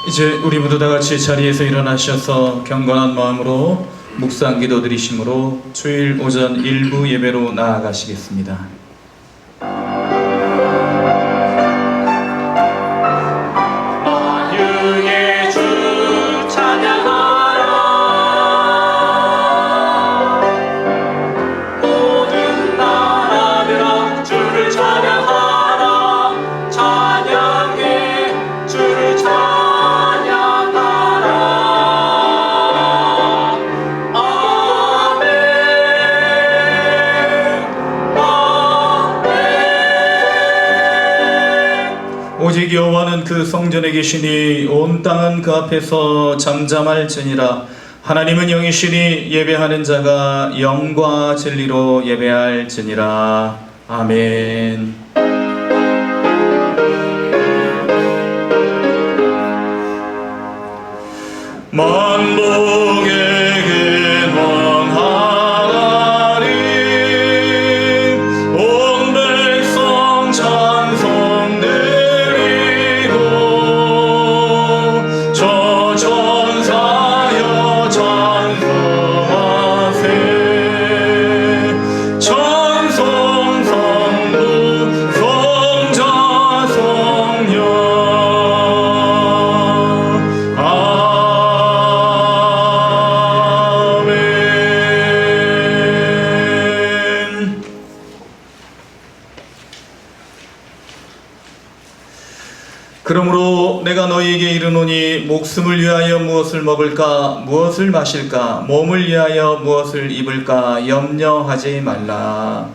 이제 우리 모두 다 같이 자리에서 일어나셔서 경건한 마음으로 묵상 기도 드리심으로 주일 오전 일부 예배로 나아가시겠습니다. 만유의 주 찬양하라. 모든 나라들아 주를 찬양하라. 찬양해 주를 찬양하라. 아멘. 아멘. 오직 여호와는 그 성전에 계시니 온 땅은 그 앞에서 잠잠할지니라. 하나님은 영이시니 예배하는 자가 영과 진리로 예배할지니라. 아멘. 만복에게 원하나니 온 백성 찬송 드리고 저 천사여 찬송하세. 찬송 성부 성자 성령 아멘. 그러므로 내가 너희에게 이르노니 목숨을 위하여 무엇을 먹을까 무엇을 마실까 몸을 위하여 무엇을 입을까 염려하지 말라.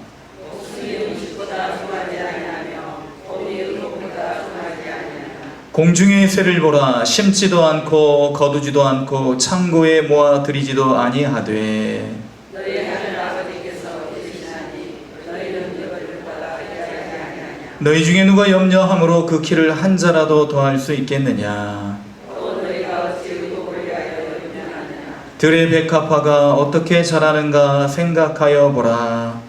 공중의 새를 보라. 심지도 않고 거두지도 않고 창고에 모아 들이지도 아니하되 너희 중에 누가 염려함으로 그 키를 한 자라도 더할 수 있겠느냐. 들의 백합화가 어떻게 자라는가 생각하여 보라.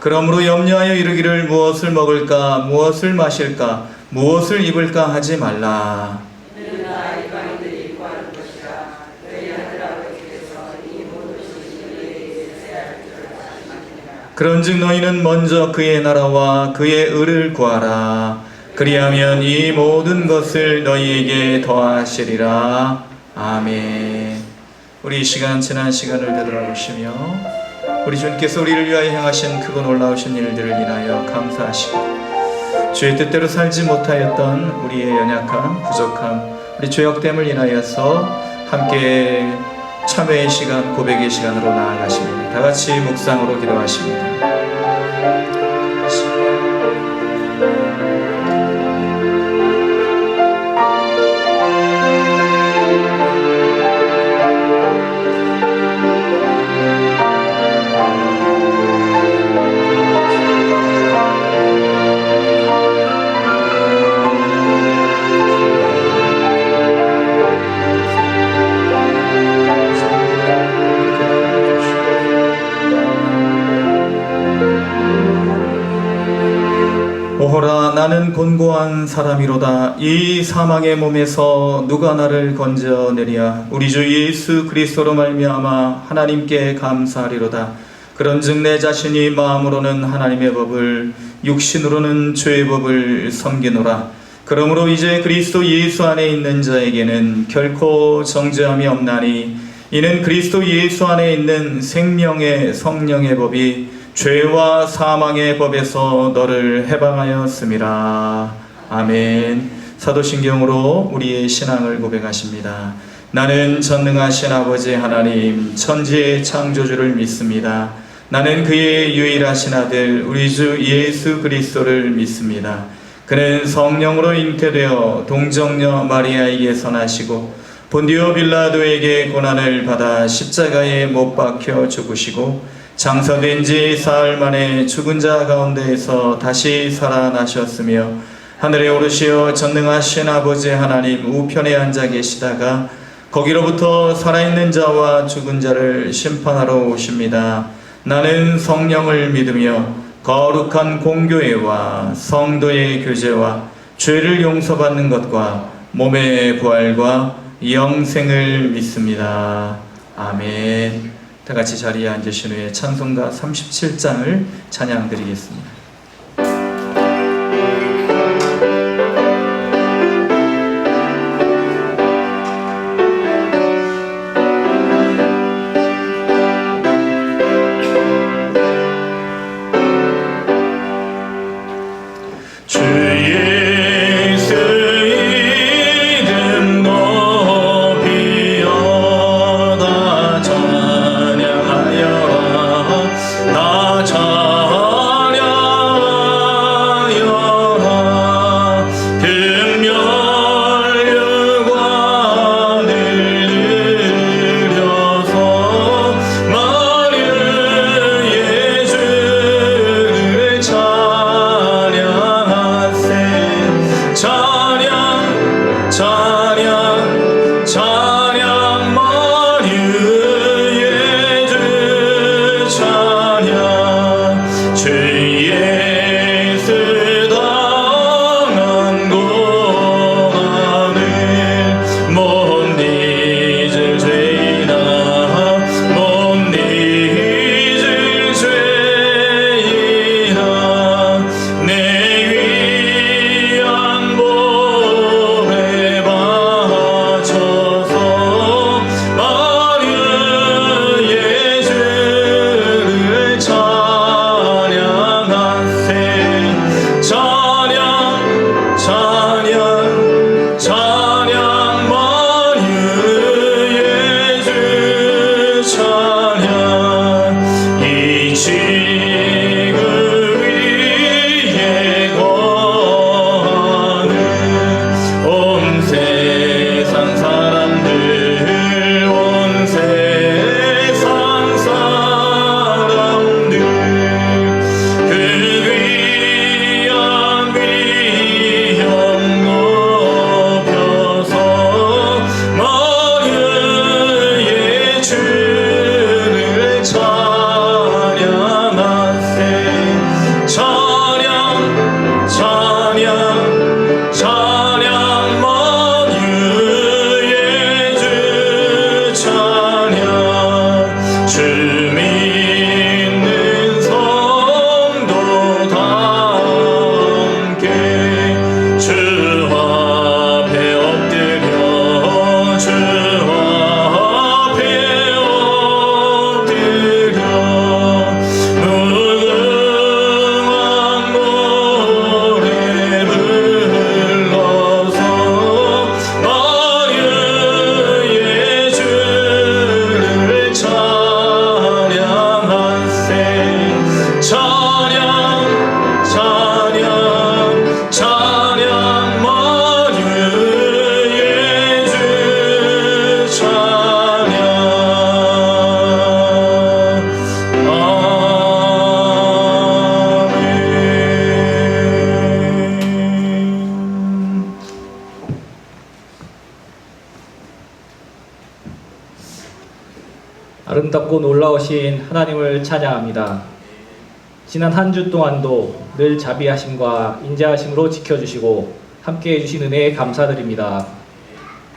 그러므로 염려하여 이르기를 무엇을 먹을까 무엇을 마실까 무엇을 입을까 하지 말라. 그런즉 너희는 먼저 그의 나라와 그의 의를 구하라. 그리하면 이 모든 것을 너희에게 더하시리라. 아멘. 우리 이 시간 지난 시간을 되돌아보시며 우리 주님께서 우리를 위하여 행하신 크고 놀라우신 일들을 인하여 감사하시고 주의 뜻대로 살지 못하였던 우리의 연약함, 부족함, 우리 죄악됨을 인하여서 함께 참회의 시간, 고백의 시간으로 나아가십니다. 다 같이 묵상으로 기도하십니다. 오호라 나는 곤고한 사람이로다. 이 사망의 몸에서 누가 나를 건져내랴. 우리 주 예수 그리스도로 말미암아 하나님께 감사하리로다. 그런즉 내 자신이 마음으로는 하나님의 법을 육신으로는 죄의 법을 섬기노라. 그러므로 이제 그리스도 예수 안에 있는 자에게는 결코 정죄함이 없나니 이는 그리스도 예수 안에 있는 생명의 성령의 법이 죄와 사망의 법에서 너를 해방하였음이라. 아멘. 사도신경으로 우리의 신앙을 고백하십니다. 나는 전능하신 아버지 하나님 천지의 창조주를 믿습니다. 나는 그의 유일하신 아들 우리 주 예수 그리스도를 믿습니다. 그는 성령으로 잉태되어 동정녀 마리아에게서 나시고 본디오 빌라도에게 고난을 받아 십자가에 못 박혀 죽으시고 장사된 지 사흘 만에 죽은 자 가운데에서 다시 살아나셨으며 하늘에 오르시어 전능하신 아버지 하나님 우편에 앉아 계시다가 거기로부터 살아있는 자와 죽은 자를 심판하러 오십니다. 나는 성령을 믿으며 거룩한 공교회와 성도의 교제와 죄를 용서받는 것과 몸의 부활과 영생을 믿습니다. 아멘. 다 같이 자리에 앉으신 후에 찬송가 37장을 찬양드리겠습니다. 아름답고 놀라우신 하나님을 찬양합니다. 지난 한 주 동안도 늘 자비하심과 인자하심으로 지켜주시고 함께해 주신 은혜에 감사드립니다.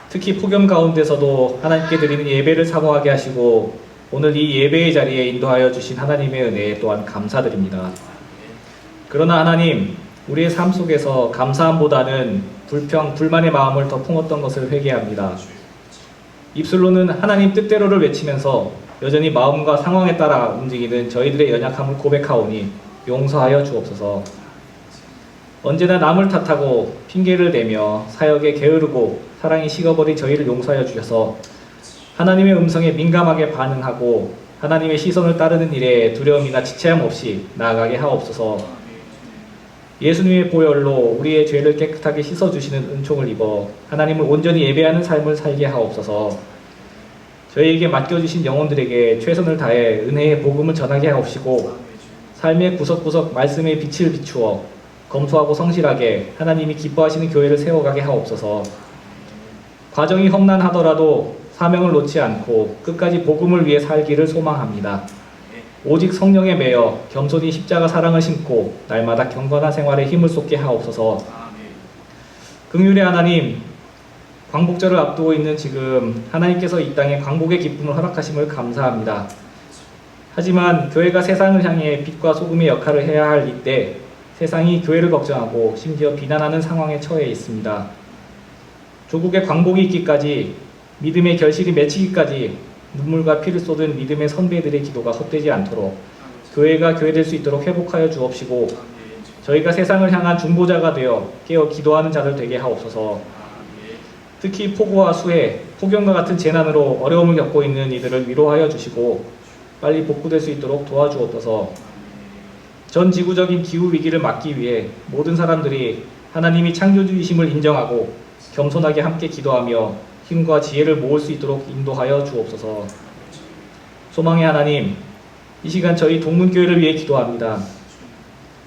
특히 폭염 가운데서도 하나님께 드리는 예배를 사모하게 하시고 오늘 이 예배의 자리에 인도하여 주신 하나님의 은혜에 또한 감사드립니다. 그러나 하나님, 우리의 삶 속에서 감사함보다는 불평, 불만의 마음을 더 품었던 것을 회개합니다. 입술로는 하나님 뜻대로를 외치면서 여전히 마음과 상황에 따라 움직이는 저희들의 연약함을 고백하오니 용서하여 주옵소서. 언제나 남을 탓하고 핑계를 대며 사역에 게으르고 사랑이 식어버린 저희를 용서하여 주셔서 하나님의 음성에 민감하게 반응하고 하나님의 시선을 따르는 일에 두려움이나 지체함 없이 나아가게 하옵소서. 예수님의 보혈로 우리의 죄를 깨끗하게 씻어주시는 은총을 입어 하나님을 온전히 예배하는 삶을 살게 하옵소서. 저희에게 맡겨주신 영혼들에게 최선을 다해 은혜의 복음을 전하게 하옵시고 삶의 구석구석 말씀의 빛을 비추어 검소하고 성실하게 하나님이 기뻐하시는 교회를 세워가게 하옵소서. 과정이 험난하더라도 사명을 놓지 않고 끝까지 복음을 위해 살기를 소망합니다. 오직 성령에 매여 겸손히 십자가 사랑을 심고 날마다 경건한 생활에 힘을 쏟게 하옵소서. 긍휼의 하나님, 광복절을 앞두고 있는 지금 하나님께서 이 땅에 광복의 기쁨을 허락하심을 감사합니다. 하지만 교회가 세상을 향해 빛과 소금의 역할을 해야 할 이때 세상이 교회를 걱정하고 심지어 비난하는 상황에 처해 있습니다. 조국의 광복이 있기까지, 믿음의 결실이 맺히기까지 눈물과 피를 쏟은 믿음의 선배들의 기도가 헛되지 않도록 교회가 교회될 수 있도록 회복하여 주옵시고, 저희가 세상을 향한 중보자가 되어 깨어 기도하는 자들 되게 하옵소서. 특히 폭우와 수해, 폭염과 같은 재난으로 어려움을 겪고 있는 이들을 위로하여 주시고 빨리 복구될 수 있도록 도와주옵소서. 전 지구적인 기후 위기를 막기 위해 모든 사람들이 하나님이 창조주이심을 인정하고 겸손하게 함께 기도하며 힘과 지혜를 모을 수 있도록 인도하여 주옵소서. 소망의 하나님, 이 시간 저희 동문교회를 위해 기도합니다.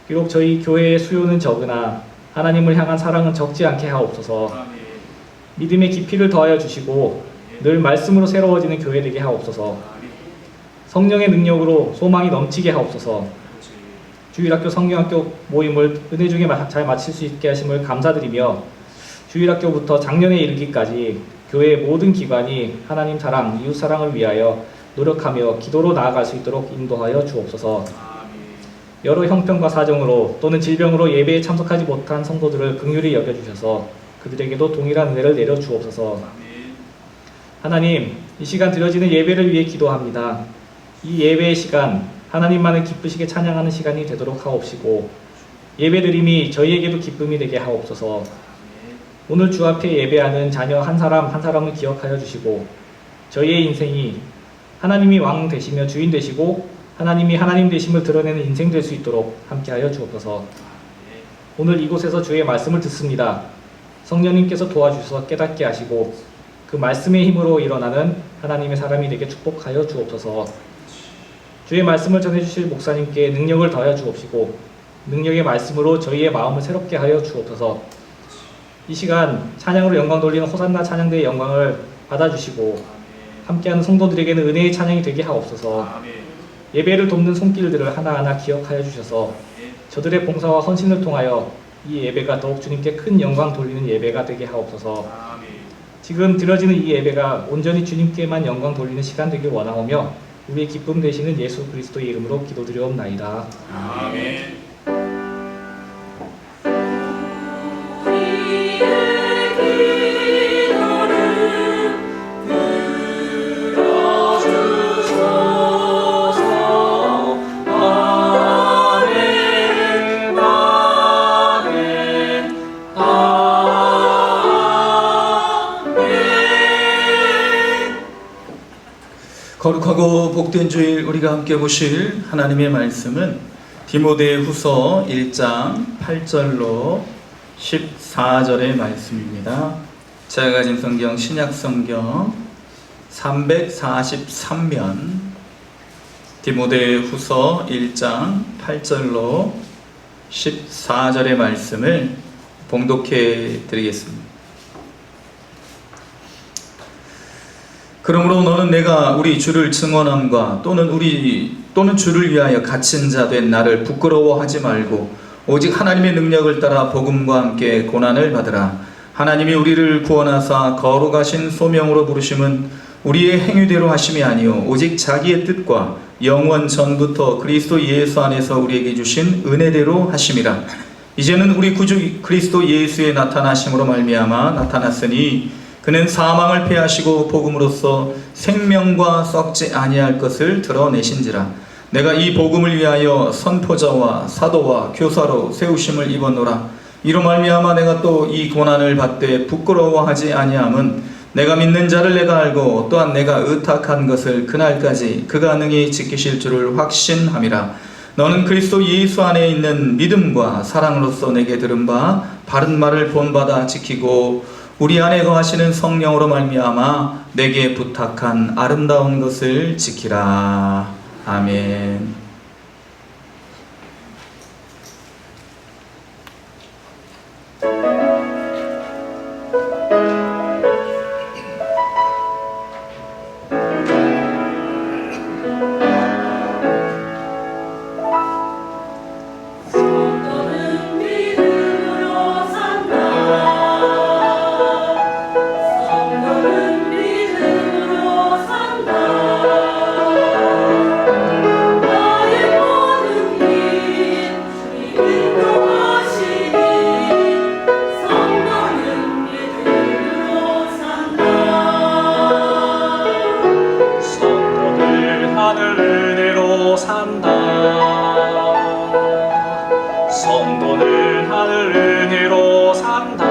비록 저희 교회의 수요는 적으나 하나님을 향한 사랑은 적지 않게 하옵소서. 믿음의 깊이를 더하여 주시고 늘 말씀으로 새로워지는 교회 되게 하옵소서. 성령의 능력으로 소망이 넘치게 하옵소서. 주일학교 성경학교 모임을 은혜 중에 잘 마칠 수 있게 하심을 감사드리며, 주일학교부터 작년에 이르기까지 교회의 모든 기관이 하나님 사랑, 이웃 사랑을 위하여 노력하며 기도로 나아갈 수 있도록 인도하여 주옵소서. 여러 형편과 사정으로 또는 질병으로 예배에 참석하지 못한 성도들을 긍휼히 여겨주셔서 그들에게도 동일한 은혜를 내려 주옵소서. 하나님, 이 시간 드려지는 예배를 위해 기도합니다. 이 예배의 시간, 하나님만을 기쁘시게 찬양하는 시간이 되도록 하옵시고, 예배드림이 저희에게도 기쁨이 되게 하옵소서. 오늘 주 앞에 예배하는 자녀 한 사람 한 사람을 기억하여 주시고, 저희의 인생이 하나님이 왕 되시며 주인 되시고 하나님이 하나님 되심을 드러내는 인생 될 수 있도록 함께하여 주옵소서. 오늘 이곳에서 주의 말씀을 듣습니다. 성령님께서 도와주셔서 깨닫게 하시고 그 말씀의 힘으로 일어나는 하나님의 사람이 되게 축복하여 주옵소서. 주의 말씀을 전해주실 목사님께 능력을 더하여 주옵시고 능력의 말씀으로 저희의 마음을 새롭게 하여 주옵소서. 이 시간 찬양으로 영광 돌리는 호산나 찬양대의 영광을 받아주시고 함께하는 성도들에게는 은혜의 찬양이 되게 하옵소서. 예배를 돕는 손길들을 하나하나 기억하여 주셔서 저들의 봉사와 헌신을 통하여 이 예배가 더욱 주님께 큰 영광 돌리는 예배가 되게 하옵소서. 지금 드려지는 이 예배가 온전히 주님께만 영광 돌리는 시간 되길 원하오며 우리의 기쁨 되시는 예수 그리스도의 이름으로 기도드리옵나이다. 아멘. 거룩하고 복된 주일 우리가 함께 보실 하나님의 말씀은 디모데후서 1장 8절로 14절의 말씀입니다. 제가 가진 성경 신약성경 343면 디모데후서 1장 8절로 14절의 말씀을 봉독해 드리겠습니다. 그러므로 너는 내가 우리 주를 증언함과 또는 주를 위하여 갇힌 자 된 나를 부끄러워하지 말고 오직 하나님의 능력을 따라 복음과 함께 고난을 받으라. 하나님이 우리를 구원하사 거룩하신 소명으로 부르심은 우리의 행위대로 하심이 아니요 오직 자기의 뜻과 영원 전부터 그리스도 예수 안에서 우리에게 주신 은혜대로 하심이라. 이제는 우리 구주 그리스도 예수의 나타나심으로 말미암아 나타났으니 그는 사망을 패하시고 복음으로써 생명과 썩지 아니할 것을 드러내신지라. 내가 이 복음을 위하여 선포자와 사도와 교사로 세우심을 입었노라. 이로 말미암아 내가 또 이 고난을 받되 부끄러워하지 아니함은 내가 믿는 자를 내가 알고 또한 내가 의탁한 것을 그날까지 그가 능히 지키실 줄을 확신함이라. 너는 그리스도 예수 안에 있는 믿음과 사랑으로서 내게 들은 바 바른 말을 본받아 지키고 우리 안에 거하시는 성령으로 말미암아 내게 부탁한 아름다운 것을 지키라. 아멘. 너는 믿음으로 산다. 하늘 은혜로 산다.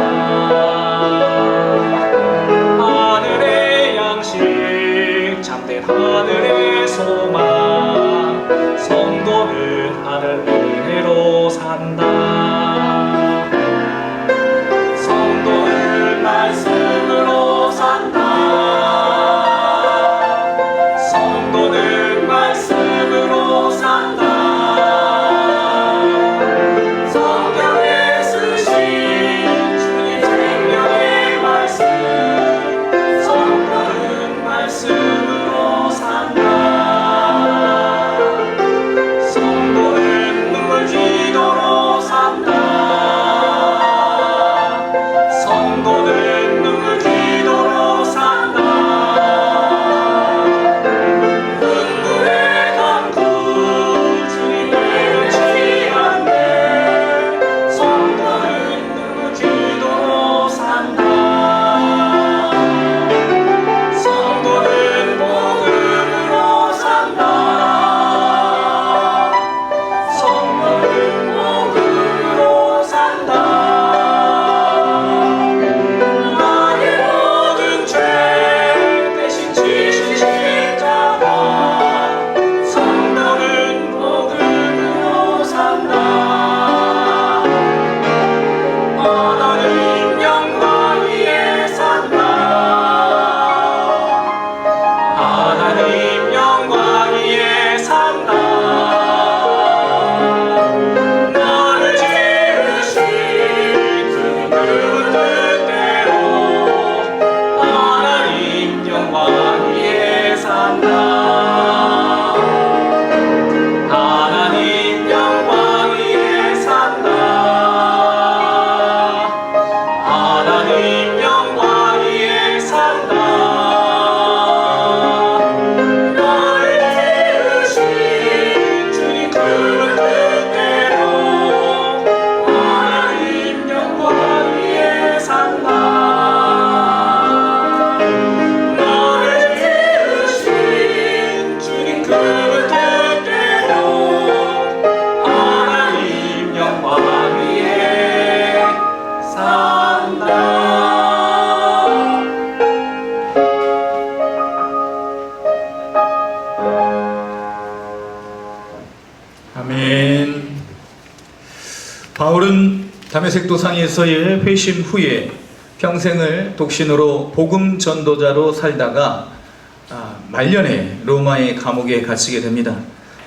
하늘의 양식 참된 하늘의 소망. 성도는 하늘 은혜로 산다. 성도는 말씀으로 산다. 성도는 말씀으로 산다. 성경에 쓰신 주님 생명의 말씀. 성도는 말씀으로 산다. 성도는 눈물 기도로 산다. 성도는 눈물 기도로 산다. 눈물의 강구 주님을 취한대. 성도는 눈물 기도로 산다. 성도는 복음으로 산다. 성도는 복음으로 산다. 나의 모든 죄 대신 지신 십자가. 성도는 복음으로 산다. 하나님 영광 위에 산다. 하나님 영광 위에 산다. 나를 지으신 그 뜻대로 하나님 영광 위에 산다. 하나님 영광 위에 산다. 하나님 영광 위에 산다. 나를 지으신 주님 그 뜻대로 하나님 영광 위에 산다. 나를 지으신 주님 그 뜻대로 하나님 영광 위에 산다. 아멘. 바울은 다메섹 도상에서의 회심 후에 평생을 독신으로 복음 전도자로 살다가 말년에 로마의 감옥에 갇히게 됩니다.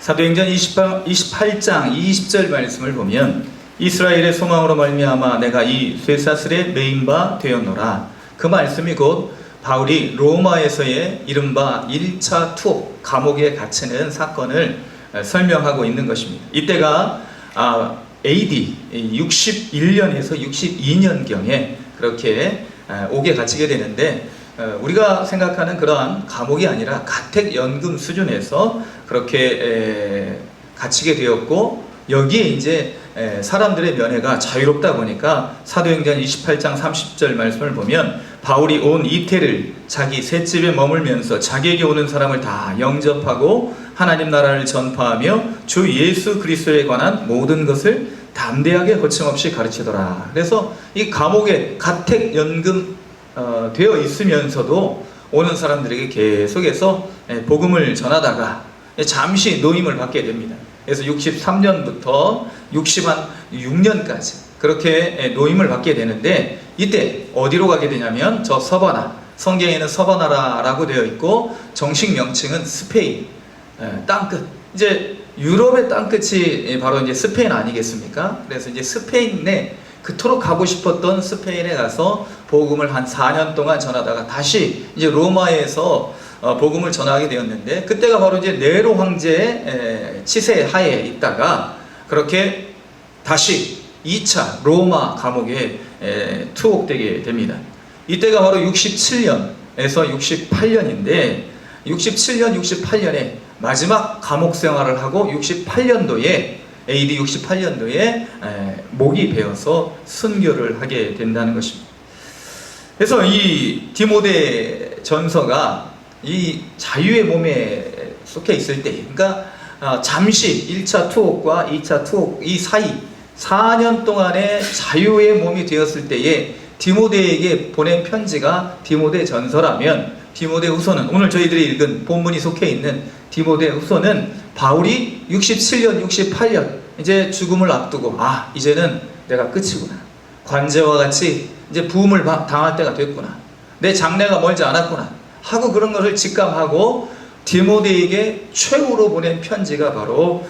사도행전 28장 20절 말씀을 보면 이스라엘의 소망으로 말미암아 내가 이 쇠사슬에 매인 바 되었노라. 그 말씀이 곧 바울이 로마에서의 이른바 1차 투옥 감옥에 갇히는 사건을 설명하고 있는 것입니다. 이때가 AD 61년에서 62년경에 그렇게 옥에 갇히게 되는데, 우리가 생각하는 그러한 감옥이 아니라 가택연금 수준에서 그렇게 갇히게 되었고, 여기에 이제 사람들의 면회가 자유롭다 보니까 사도행전 28장 30절 말씀을 보면 바울이 온 이태를 자기 셋집에 머물면서 자기에게 오는 사람을 다 영접하고 하나님 나라를 전파하며 주 예수 그리스도에 관한 모든 것을 담대하게 거침없이 가르치더라. 그래서 이 감옥에 가택연금 되어 있으면서도 오는 사람들에게 계속해서 복음을 전하다가 잠시 노임을 받게 됩니다. 그래서 63년부터 66년까지 그렇게 노임을 받게 되는데, 이때 어디로 가게 되냐면 저 서바나, 성경에는 서바나라고 되어 있고 정식 명칭은 스페인 땅끝, 이제 유럽의 땅끝이 바로 이제 스페인 아니겠습니까? 그래서 이제 스페인에 그토록 가고 싶었던 스페인에 가서 복음을 한 4년 동안 전하다가 다시 이제 로마에서 복음을 전하게 되었는데, 그때가 바로 이제 네로 황제의 치세 하에 있다가 그렇게 다시 2차 로마 감옥에 투옥되게 됩니다. 이때가 바로 67년에서 68년인데 67년, 68년에 마지막 감옥 생활을 하고 68년도에 AD 68년도에 목이 베어서 순교를 하게 된다는 것입니다. 그래서 이 디모데 전서가 이 자유의 몸에 속해 있을 때, 그러니까 잠시 1차 투옥과 2차 투옥 이 사이 4년 동안의 자유의 몸이 되었을 때에 디모데에게 보낸 편지가 디모데 전서라면, 디모데 후서는 오늘 저희들이 읽은 본문이 속해 있는 디모데 후서는 바울이 67년, 68년 이제 죽음을 앞두고 이제는 내가 끝이구나, 관제와 같이 이제 부음을 당할 때가 됐구나, 내 장래가 멀지 않았구나 하고 그런 것을 직감하고 디모데에게 최후로 보낸 편지가 바로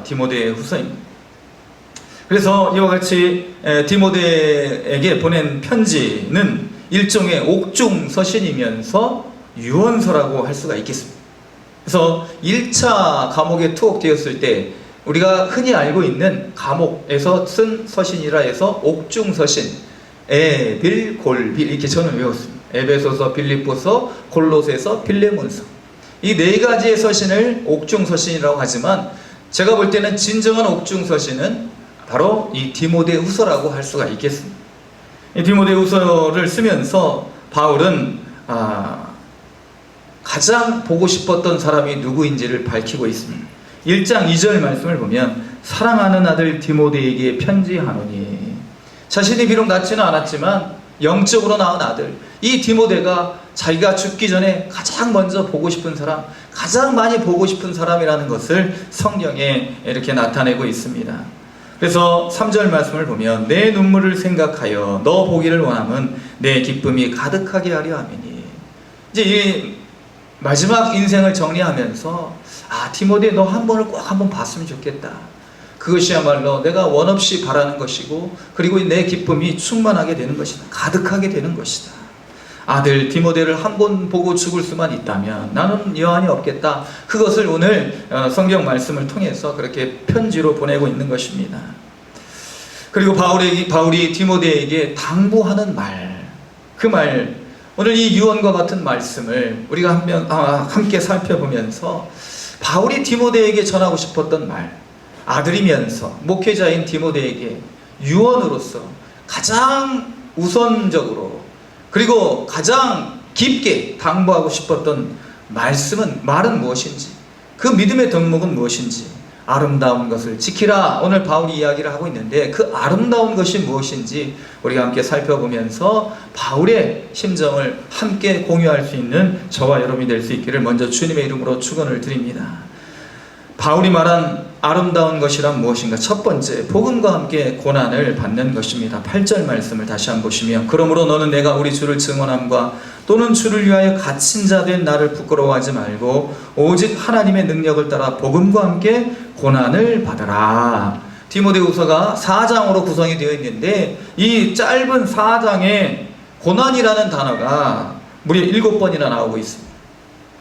디모데 후서입니다. 그래서 이와 같이 디모데에게 보낸 편지는 일종의 옥중서신이면서 유언서라고 할 수가 있겠습니다. 그래서 1차 감옥에 투옥되었을 때 우리가 흔히 알고 있는 감옥에서 쓴 서신이라 해서 옥중서신, 에빌, 골빌 이렇게 저는 외웠습니다. 에베소서, 빌립보서, 골로새서, 빌레몬서, 이 네 가지의 서신을 옥중서신이라고 하지만 제가 볼 때는 진정한 옥중서신은 바로 이 디모데 후서라고 할 수가 있겠습니다. 이 디모데 후서를 쓰면서 바울은 가장 보고 싶었던 사람이 누구인지를 밝히고 있습니다. 1장 2절 말씀을 보면 사랑하는 아들 디모데에게 편지하노니, 자신이 비록 낳지는 않았지만 영적으로 낳은 아들, 이 디모데가 자기가 죽기 전에 가장 먼저 보고 싶은 사람, 가장 많이 보고 싶은 사람이라는 것을 성경에 이렇게 나타내고 있습니다. 그래서 3절 말씀을 보면 내 눈물을 생각하여 너 보기를 원함은 내 기쁨이 가득하게 하려 함이니, 이제 이 마지막 인생을 정리하면서 디모데 너 한 번을 꼭 한번 봤으면 좋겠다, 그것이야말로 내가 원없이 바라는 것이고 그리고 내 기쁨이 충만하게 되는 것이다, 가득하게 되는 것이다. 아들 디모데를 한 번 보고 죽을 수만 있다면 나는 여한이 없겠다. 그것을 오늘 성경 말씀을 통해서 그렇게 편지로 보내고 있는 것입니다. 그리고 바울이 디모데에게 당부하는 말, 그 말, 오늘 이 유언과 같은 말씀을 우리가 함께 살펴보면서 바울이 디모데에게 전하고 싶었던 말, 아들이면서 목회자인 디모데에게 유언으로서 가장 우선적으로 그리고 가장 깊게 당부하고 싶었던 말은 무엇인지, 그 믿음의 덕목은 무엇인지, 아름다운 것을 지키라, 오늘 바울이 이야기를 하고 있는데 그 아름다운 것이 무엇인지 우리가 함께 살펴보면서 바울의 심정을 함께 공유할 수 있는 저와 여러분이 될 수 있기를 먼저 주님의 이름으로 축원을 드립니다. 바울이 말한 아름다운 것이란 무엇인가? 첫 번째, 복음과 함께 고난을 받는 것입니다. 8절 말씀을 다시 한번 보시면 그러므로 너는 내가 우리 주를 증언함과 또는 주를 위하여 갇힌 자 된 나를 부끄러워하지 말고 오직 하나님의 능력을 따라 복음과 함께 고난을 받으라. 디모데후서가 4장으로 구성이 되어 있는데 이 짧은 4장에 고난이라는 단어가 무려 7번이나 나오고 있습니다.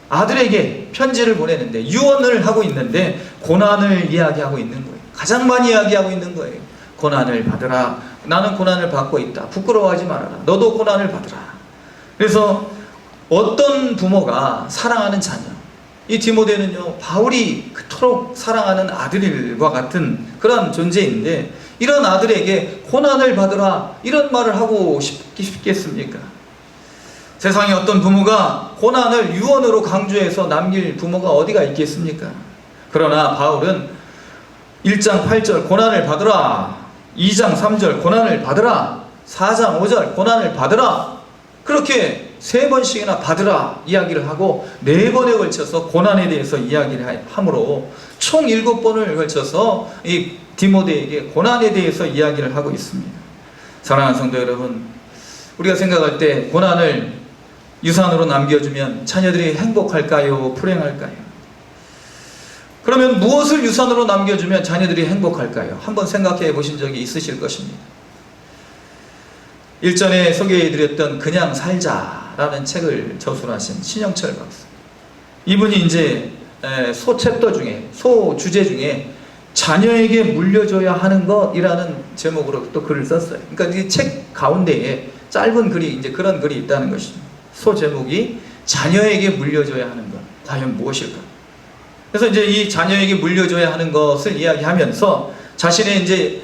아들에게 편지를 보내는데 유언을 하고 있는데 고난을 이야기하고 있는 거예요. 가장 많이 이야기하고 있는 거예요. 고난을 받으라. 나는 고난을 받고 있다. 부끄러워하지 말아라. 너도 고난을 받으라. 그래서 어떤 부모가 사랑하는 자녀, 이 디모데는요 바울이 그토록 사랑하는 아들과 같은 그런 존재인데 이런 아들에게 고난을 받으라 이런 말을 하고 싶겠습니까? 세상에 어떤 부모가 고난을 유언으로 강조해서 남길 부모가 어디가 있겠습니까? 그러나 바울은 1장 8절 고난을 받으라, 2장 3절 고난을 받으라, 4장 5절 고난을 받으라, 그렇게 3번씩이나 받으라 이야기를 하고 4번에 걸쳐서 고난에 대해서 이야기를 함으로 총 7번을 걸쳐서 이 디모데에게 고난에 대해서 이야기를 하고 있습니다. 사랑하는 성도 여러분, 우리가 생각할 때 고난을 유산으로 남겨주면 자녀들이 행복할까요? 불행할까요? 그러면 무엇을 유산으로 남겨주면 자녀들이 행복할까요? 한번 생각해 보신 적이 있으실 것입니다. 일전에 소개해드렸던 그냥 살자라는 책을 저술하신 신영철 박사, 이분이 이제 소챕터 중에, 소주제 중에 자녀에게 물려줘야 하는 것이라는 제목으로 또 글을 썼어요. 그러니까 이 책 가운데에 짧은 글이 이제 그런 글이 있다는 것입니다. 소제목이 자녀에게 물려줘야 하는 것, 과연 무엇일까? 그래서 이제 이 자녀에게 물려줘야 하는 것을 이야기하면서 자신의 이제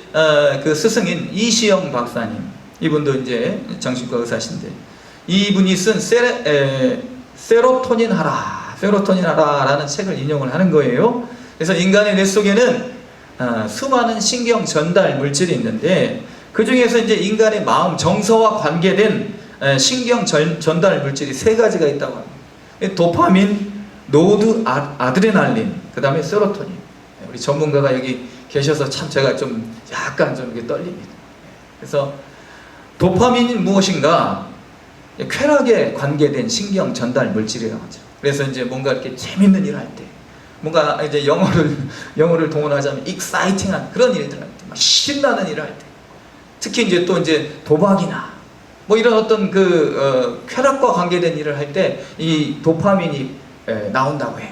그 스승인 이시영 박사님, 이분도 이제 정신과 의사신데 이분이 쓴 세로토닌 하라라는 책을 인용을 하는 거예요. 그래서 인간의 뇌 속에는 수많은 신경 전달 물질이 있는데 그 중에서 이제 인간의 마음 정서와 관계된 신경 전달 물질이 3가지가 있다고 합니다. 도파민, 노드 아드레날린, 그 다음에 세로토닌. 우리 전문가가 여기 계셔서 참 제가 좀 약간 좀 이렇게 떨립니다. 그래서 도파민이 무엇인가? 쾌락에 관계된 신경 전달 물질이라고 하죠. 그래서 이제 뭔가 이렇게 재밌는 일을 할 때, 뭔가 이제 영어를 동원하자면 exciting한 그런 일들 할 때, 막 신나는 일을 할 때, 특히 이제 또 이제 도박이나 뭐 이런 어떤 쾌락과 관계된 일을 할 때 이 도파민이 나온다고 해요.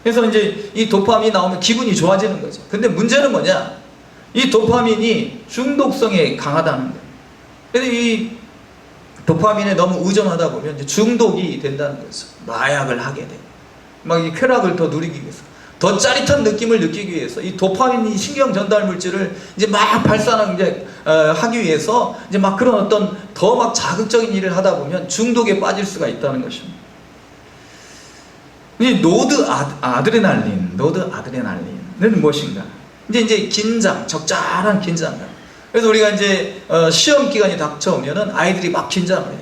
그래서 이제 이 도파민이 나오면 기분이 좋아지는 거죠. 근데 문제는 뭐냐? 이 도파민이 중독성이 강하다는 거예요. 그래서 이 도파민에 너무 의존하다 보면 이제 중독이 된다는 거죠. 마약을 하게 되고, 막 이 쾌락을 더 누리기 위해서, 더 짜릿한 느낌을 느끼기 위해서 이 도파민이 신경 전달 물질을 이제 막 하기 위해서 이제 막 그런 어떤 더 막 자극적인 일을 하다 보면 중독에 빠질 수가 있다는 것입니다. 이 노드 아드레날린은 무엇인가? 이제 긴장, 적절한 긴장감. 그래서 우리가 이제 시험 기간이 닥쳐오면은 아이들이 막 긴장을 해요.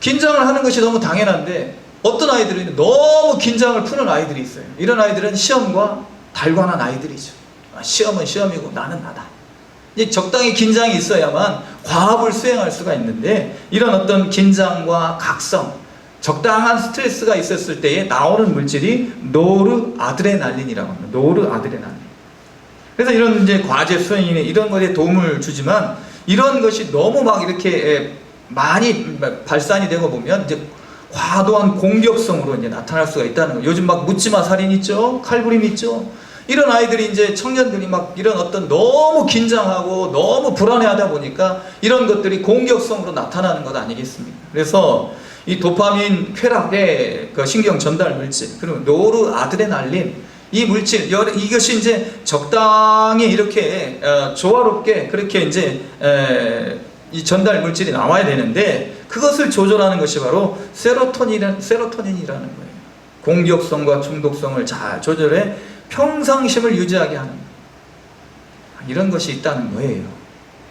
긴장을 하는 것이 너무 당연한데 어떤 아이들은 너무 긴장을 푸는 아이들이 있어요. 이런 아이들은 시험과 달관한 아이들이죠. 시험은 시험이고 나는 나다. 이제 적당히 긴장이 있어야만 과업을 수행할 수가 있는데 이런 어떤 긴장과 각성, 적당한 스트레스가 있었을 때에 나오는 물질이 노르아드레날린이라고 합니다. 노르아드레날린. 그래서 이런 이제 과제 수행이나 이런 것에 도움을 주지만 이런 것이 너무 막 이렇게 많이 발산이 되고 보면 이제 과도한 공격성으로 이제 나타날 수가 있다는 거예요. 요즘 막 묻지마 살인 있죠? 칼부림 있죠? 이런 아이들이 이제 청년들이 막 이런 어떤 너무 긴장하고 너무 불안해하다 보니까 이런 것들이 공격성으로 나타나는 것 아니겠습니까? 그래서 이 도파민, 쾌락의 그 신경 전달 물질, 그리고 노르아드레날린, 이 물질, 이것이 이제 적당히 이렇게 조화롭게 그렇게 이제 이 전달 물질이 나와야 되는데 그것을 조절하는 것이 바로 세로토닌이라는 거예요. 공격성과 중독성을 잘 조절해 평상심을 유지하게 하는 이런 것이 있다는 거예요.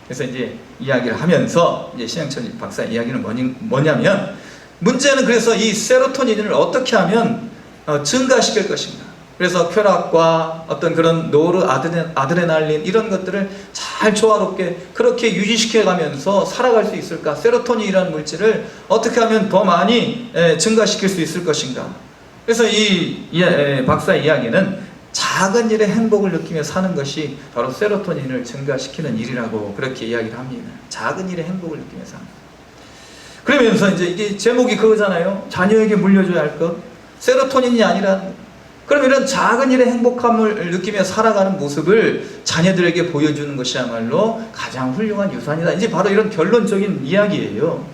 그래서 이제 이야기를 하면서 이제 신영철 박사 이야기는 뭐냐면 문제는 그래서 이 세로토닌을 어떻게 하면 증가시킬 것인가. 그래서 쾌락과 어떤 그런 노르아드레날린 이런 것들을 잘 조화롭게 그렇게 유지시켜 가면서 살아갈 수 있을까? 세로토닌이라는 물질을 어떻게 하면 더 많이 증가시킬 수 있을 것인가? 그래서 이 박사의 이야기는 작은 일에 행복을 느끼며 사는 것이 바로 세로토닌을 증가시키는 일이라고 그렇게 이야기를 합니다. 작은 일에 행복을 느끼며 사는 것. 그러면서 이제 이게 제목이 그거잖아요. 자녀에게 물려줘야 할 것. 세로토닌이 아니라 그럼 이런 작은 일에 행복함을 느끼며 살아가는 모습을 자녀들에게 보여주는 것이야말로 가장 훌륭한 유산이다. 이제 바로 이런 결론적인 이야기예요.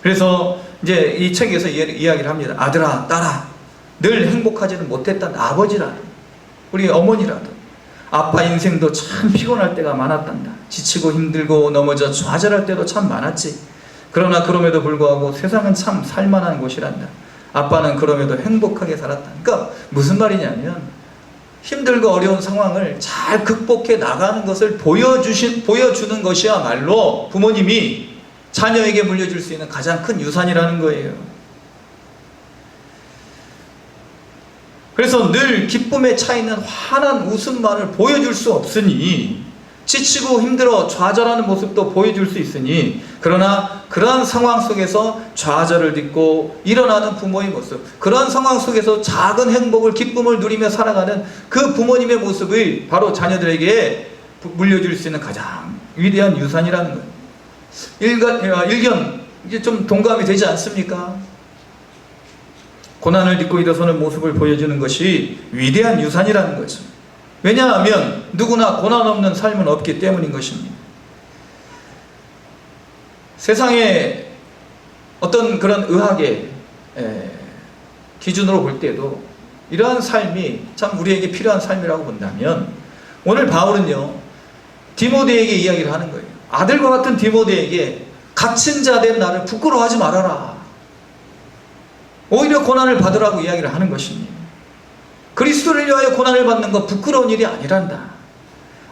그래서 이제 이 책에서 이야기를 합니다. 아들아, 딸아, 늘 행복하지는 못했던 아버지라도, 우리 어머니라도, 아빠 인생도 참 피곤할 때가 많았단다. 지치고 힘들고 넘어져 좌절할 때도 참 많았지. 그러나 그럼에도 불구하고 세상은 참 살만한 곳이란다. 아빠는 그럼에도 행복하게 살았다. 그러니까 무슨 말이냐면 힘들고 어려운 상황을 잘 극복해 나가는 것을 보여주는 것이야말로 부모님이 자녀에게 물려줄 수 있는 가장 큰 유산이라는 거예요. 그래서 늘 기쁨에 차 있는 환한 웃음만을 보여줄 수 없으니, 지치고 힘들어 좌절하는 모습도 보여줄 수 있으니, 그러나 그러한 상황 속에서 좌절을 딛고 일어나는 부모의 모습, 그러한 상황 속에서 작은 행복을, 기쁨을 누리며 살아가는 그 부모님의 모습을 바로 자녀들에게 물려줄 수 있는 가장 위대한 유산이라는 거예요. 일견 이게 좀 동감이 되지 않습니까? 고난을 딛고 일어서는 모습을 보여주는 것이 위대한 유산이라는 거죠. 왜냐하면 누구나 고난 없는 삶은 없기 때문인 것입니다. 세상에 어떤 그런 의학의 기준으로 볼 때도 이러한 삶이 참 우리에게 필요한 삶이라고 본다면, 오늘 바울은요 디모데에게 이야기를 하는 거예요. 아들과 같은 디모데에게 갇힌 자 된 나를 부끄러워하지 말아라. 오히려 고난을 받으라고 이야기를 하는 것입니다. 그리스도를 위하여 고난을 받는 것 부끄러운 일이 아니란다.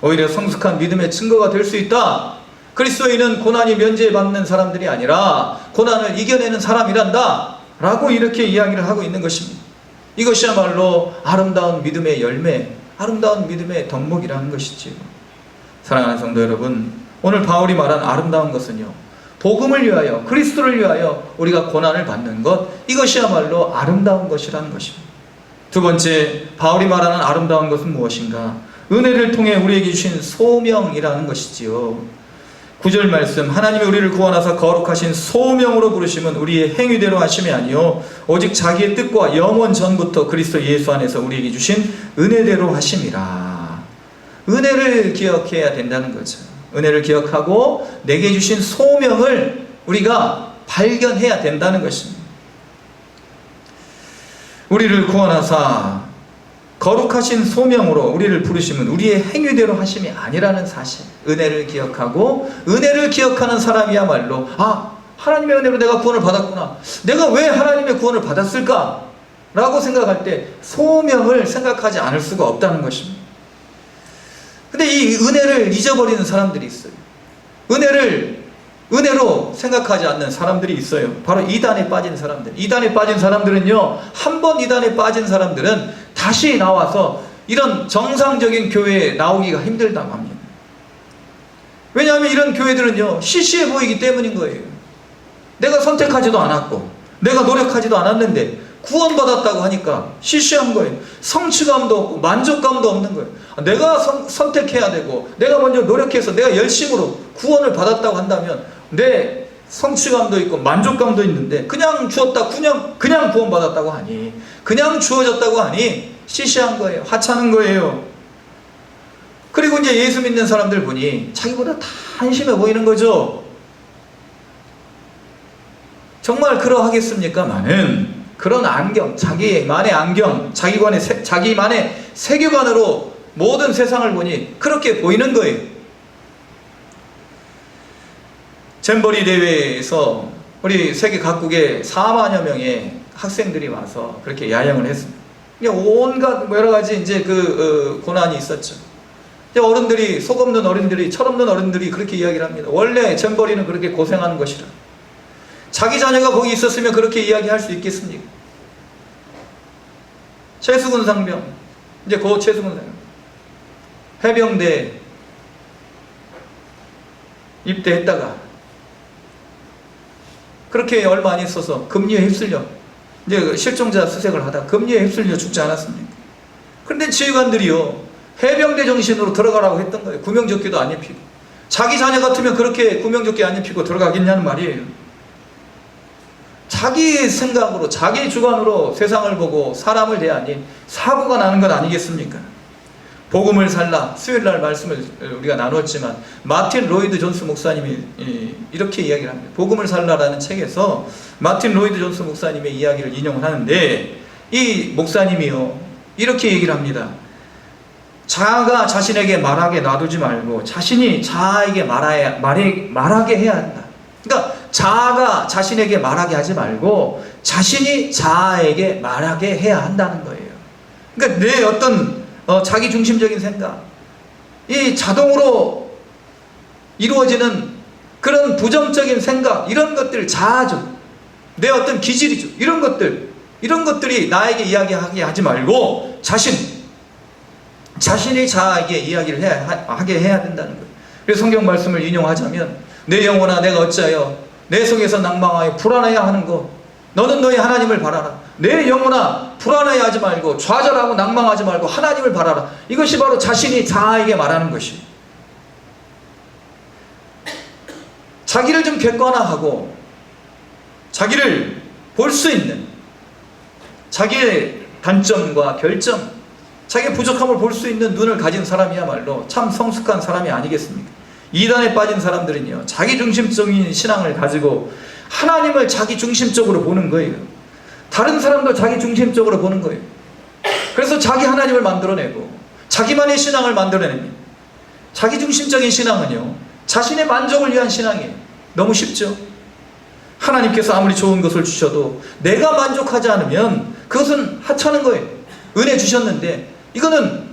오히려 성숙한 믿음의 증거가 될 수 있다. 그리스도인은 고난이 면제받는 사람들이 아니라 고난을 이겨내는 사람이란다 라고 이렇게 이야기를 하고 있는 것입니다. 이것이야말로 아름다운 믿음의 열매, 아름다운 믿음의 덕목이라는 것이지요. 사랑하는 성도 여러분, 오늘 바울이 말한 아름다운 것은요, 복음을 위하여, 그리스도를 위하여 우리가 고난을 받는 것, 이것이야말로 아름다운 것이라는 것입니다. 두 번째, 바울이 말하는 아름다운 것은 무엇인가? 은혜를 통해 우리에게 주신 소명이라는 것이지요. 9절 말씀, 하나님이 우리를 구원하사 거룩하신 소명으로 부르심은 우리의 행위대로 하심이 아니요 오직 자기의 뜻과 영원 전부터 그리스도 예수 안에서 우리에게 주신 은혜대로 하심이라. 은혜를 기억해야 된다는 거죠. 은혜를 기억하고 내게 주신 소명을 우리가 발견해야 된다는 것입니다. 우리를 구원하사 거룩하신 소명으로 우리를 부르심은 우리의 행위대로 하심이 아니라는 사실, 은혜를 기억하고 은혜를 기억하는 사람이야말로 하나님의 은혜로 내가 구원을 받았구나, 내가 왜 하나님의 구원을 받았을까? 라고 생각할 때 소명을 생각하지 않을 수가 없다는 것입니다. 근데 이 은혜를 잊어버리는 사람들이 있어요. 은혜로 생각하지 않는 사람들이 있어요. 바로 이단에 빠진 사람들. 이단에 빠진 사람들은요, 한 번 이단에 빠진 사람들은 다시 나와서 이런 정상적인 교회에 나오기가 힘들다고 합니다. 왜냐하면 이런 교회들은요, 시시해 보이기 때문인 거예요. 내가 선택하지도 않았고 내가 노력하지도 않았는데 구원받았다고 하니까 시시한 거예요. 성취감도 없고 만족감도 없는 거예요. 내가 선택해야 되고 내가 먼저 노력해서 내가 열심으로 구원을 받았다고 한다면 내 성취감도 있고 만족감도 있는데 그냥 주었다, 그냥 구원받았다고 하니, 그냥 주어졌다고 하니 시시한 거예요. 하찮은 거예요. 그리고 이제 예수 믿는 사람들 보니 자기보다 다 한심해 보이는 거죠. 정말 그러하겠습니까? 많은 그런 안경, 자기만의 안경, 자기만의 세계관으로 모든 세상을 보니 그렇게 보이는 거예요. 잼버리 대회에서 우리 세계 각국의 4만여 명의 학생들이 와서 그렇게 야영을 했습니다. 온갖 여러 가지 이제 고난이 있었죠. 어른들이, 속 없는 어른들이, 철 없는 어른들이 그렇게 이야기를 합니다. 원래 잼버리는 그렇게 고생하는 것이라. 자기 자녀가 거기 있었으면 그렇게 이야기할 수 있겠습니까? 최수근 상병, 이제 고 최수근 상병, 해병대 입대했다가 그렇게 얼마 안 있어서 금리에 휩쓸려 이제 실종자 수색을 하다 금리에 휩쓸려 죽지 않았습니까? 그런데 지휘관들이요, 해병대 정신으로 들어가라고 했던 거예요. 구명조끼도 안 입히고. 자기 자녀 같으면 그렇게 구명조끼 안 입히고 들어가겠냐는 말이에요. 자기 생각으로, 자기 주관으로 세상을 보고 사람을 대하니 사고가 나는 것 아니겠습니까? 복음을 살라, 수요일날 말씀을 우리가 나눴지만 마틴 로이드 존스 목사님이 이렇게 이야기를 합니다. 복음을 살라라는 책에서 마틴 로이드 존스 목사님의 이야기를 인용을 하는데, 이 목사님이요 이렇게 얘기를 합니다. 자아가 자신에게 말하게 놔두지 말고 자신이 자아에게 말하게 해야 한다. 그러니까 자아가 자신에게 말하게 하지 말고 자신이 자아에게 말하게 해야 한다는 거예요. 그러니까 내 어떤 자기 중심적인 생각, 이 자동으로 이루어지는 그런 부정적인 생각, 이런 것들, 자아죠. 내 어떤 기질이죠. 이런 것들이 나에게 이야기하게 하지 말고 자신이 자아에게 이야기를 하게 해야 된다는 거예요. 그래서 성경 말씀을 인용하자면, 내 영혼아 내가 어찌하여 내 속에서 낭망하여 불안해야 하는 것, 너는 너의 하나님을 바라라. 내 영혼아 불안해하지 말고 좌절하고 낭망하지 말고 하나님을 바라라. 이것이 바로 자신이 자아에게 말하는 것이에요. 자기를 좀 객관화하고 자기를 볼 수 있는, 자기의 단점과 결점, 자기의 부족함을 볼 수 있는 눈을 가진 사람이야말로 참 성숙한 사람이 아니겠습니까? 이단에 빠진 사람들은요, 자기 중심적인 신앙을 가지고 하나님을 자기 중심적으로 보는 거예요. 다른 사람도 자기 중심적으로 보는 거예요. 그래서 자기 하나님을 만들어내고 자기만의 신앙을 만들어냅니다. 자기 중심적인 신앙은요, 자신의 만족을 위한 신앙이에요. 너무 쉽죠? 하나님께서 아무리 좋은 것을 주셔도 내가 만족하지 않으면 그것은 하찮은 거예요. 은혜 주셨는데 이거는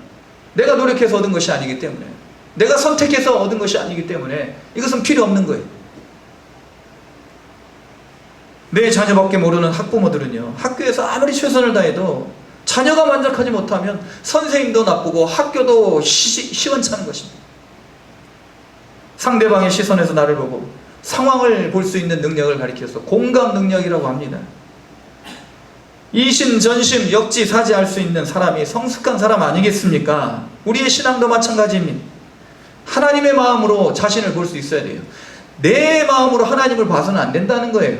내가 노력해서 얻은 것이 아니기 때문에 내가 선택해서 얻은 것이 아니기 때문에 이것은 필요 없는 거예요. 내 자녀밖에 모르는 학부모들은요, 학교에서 아무리 최선을 다해도 자녀가 만족하지 못하면 선생님도 나쁘고 학교도 시원찮은 것입니다. 상대방의 시선에서 나를 보고 상황을 볼 수 있는 능력을 가리켜서 공감 능력이라고 합니다. 이심 전심 역지사지할 수 있는 사람이 성숙한 사람 아니겠습니까? 우리의 신앙도 마찬가지입니다. 하나님의 마음으로 자신을 볼 수 있어야 돼요. 내 마음으로 하나님을 봐서는 안 된다는 거예요.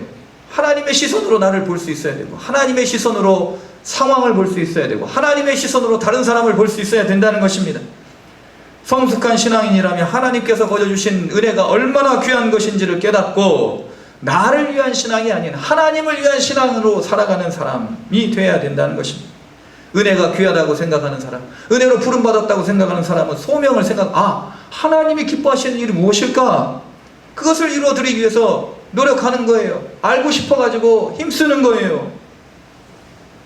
하나님의 시선으로 나를 볼 수 있어야 되고, 하나님의 시선으로 상황을 볼 수 있어야 되고, 하나님의 시선으로 다른 사람을 볼 수 있어야 된다는 것입니다. 성숙한 신앙인이라면 하나님께서 거저주신 은혜가 얼마나 귀한 것인지를 깨닫고 나를 위한 신앙이 아닌 하나님을 위한 신앙으로 살아가는 사람이 되어야 된다는 것입니다. 은혜가 귀하다고 생각하는 사람, 은혜로 부름받았다고 생각하는 사람은 소명을 하나님이 기뻐하시는 일이 무엇일까? 그것을 이루어드리기 위해서 노력하는 거예요. 알고 싶어가지고 힘쓰는 거예요.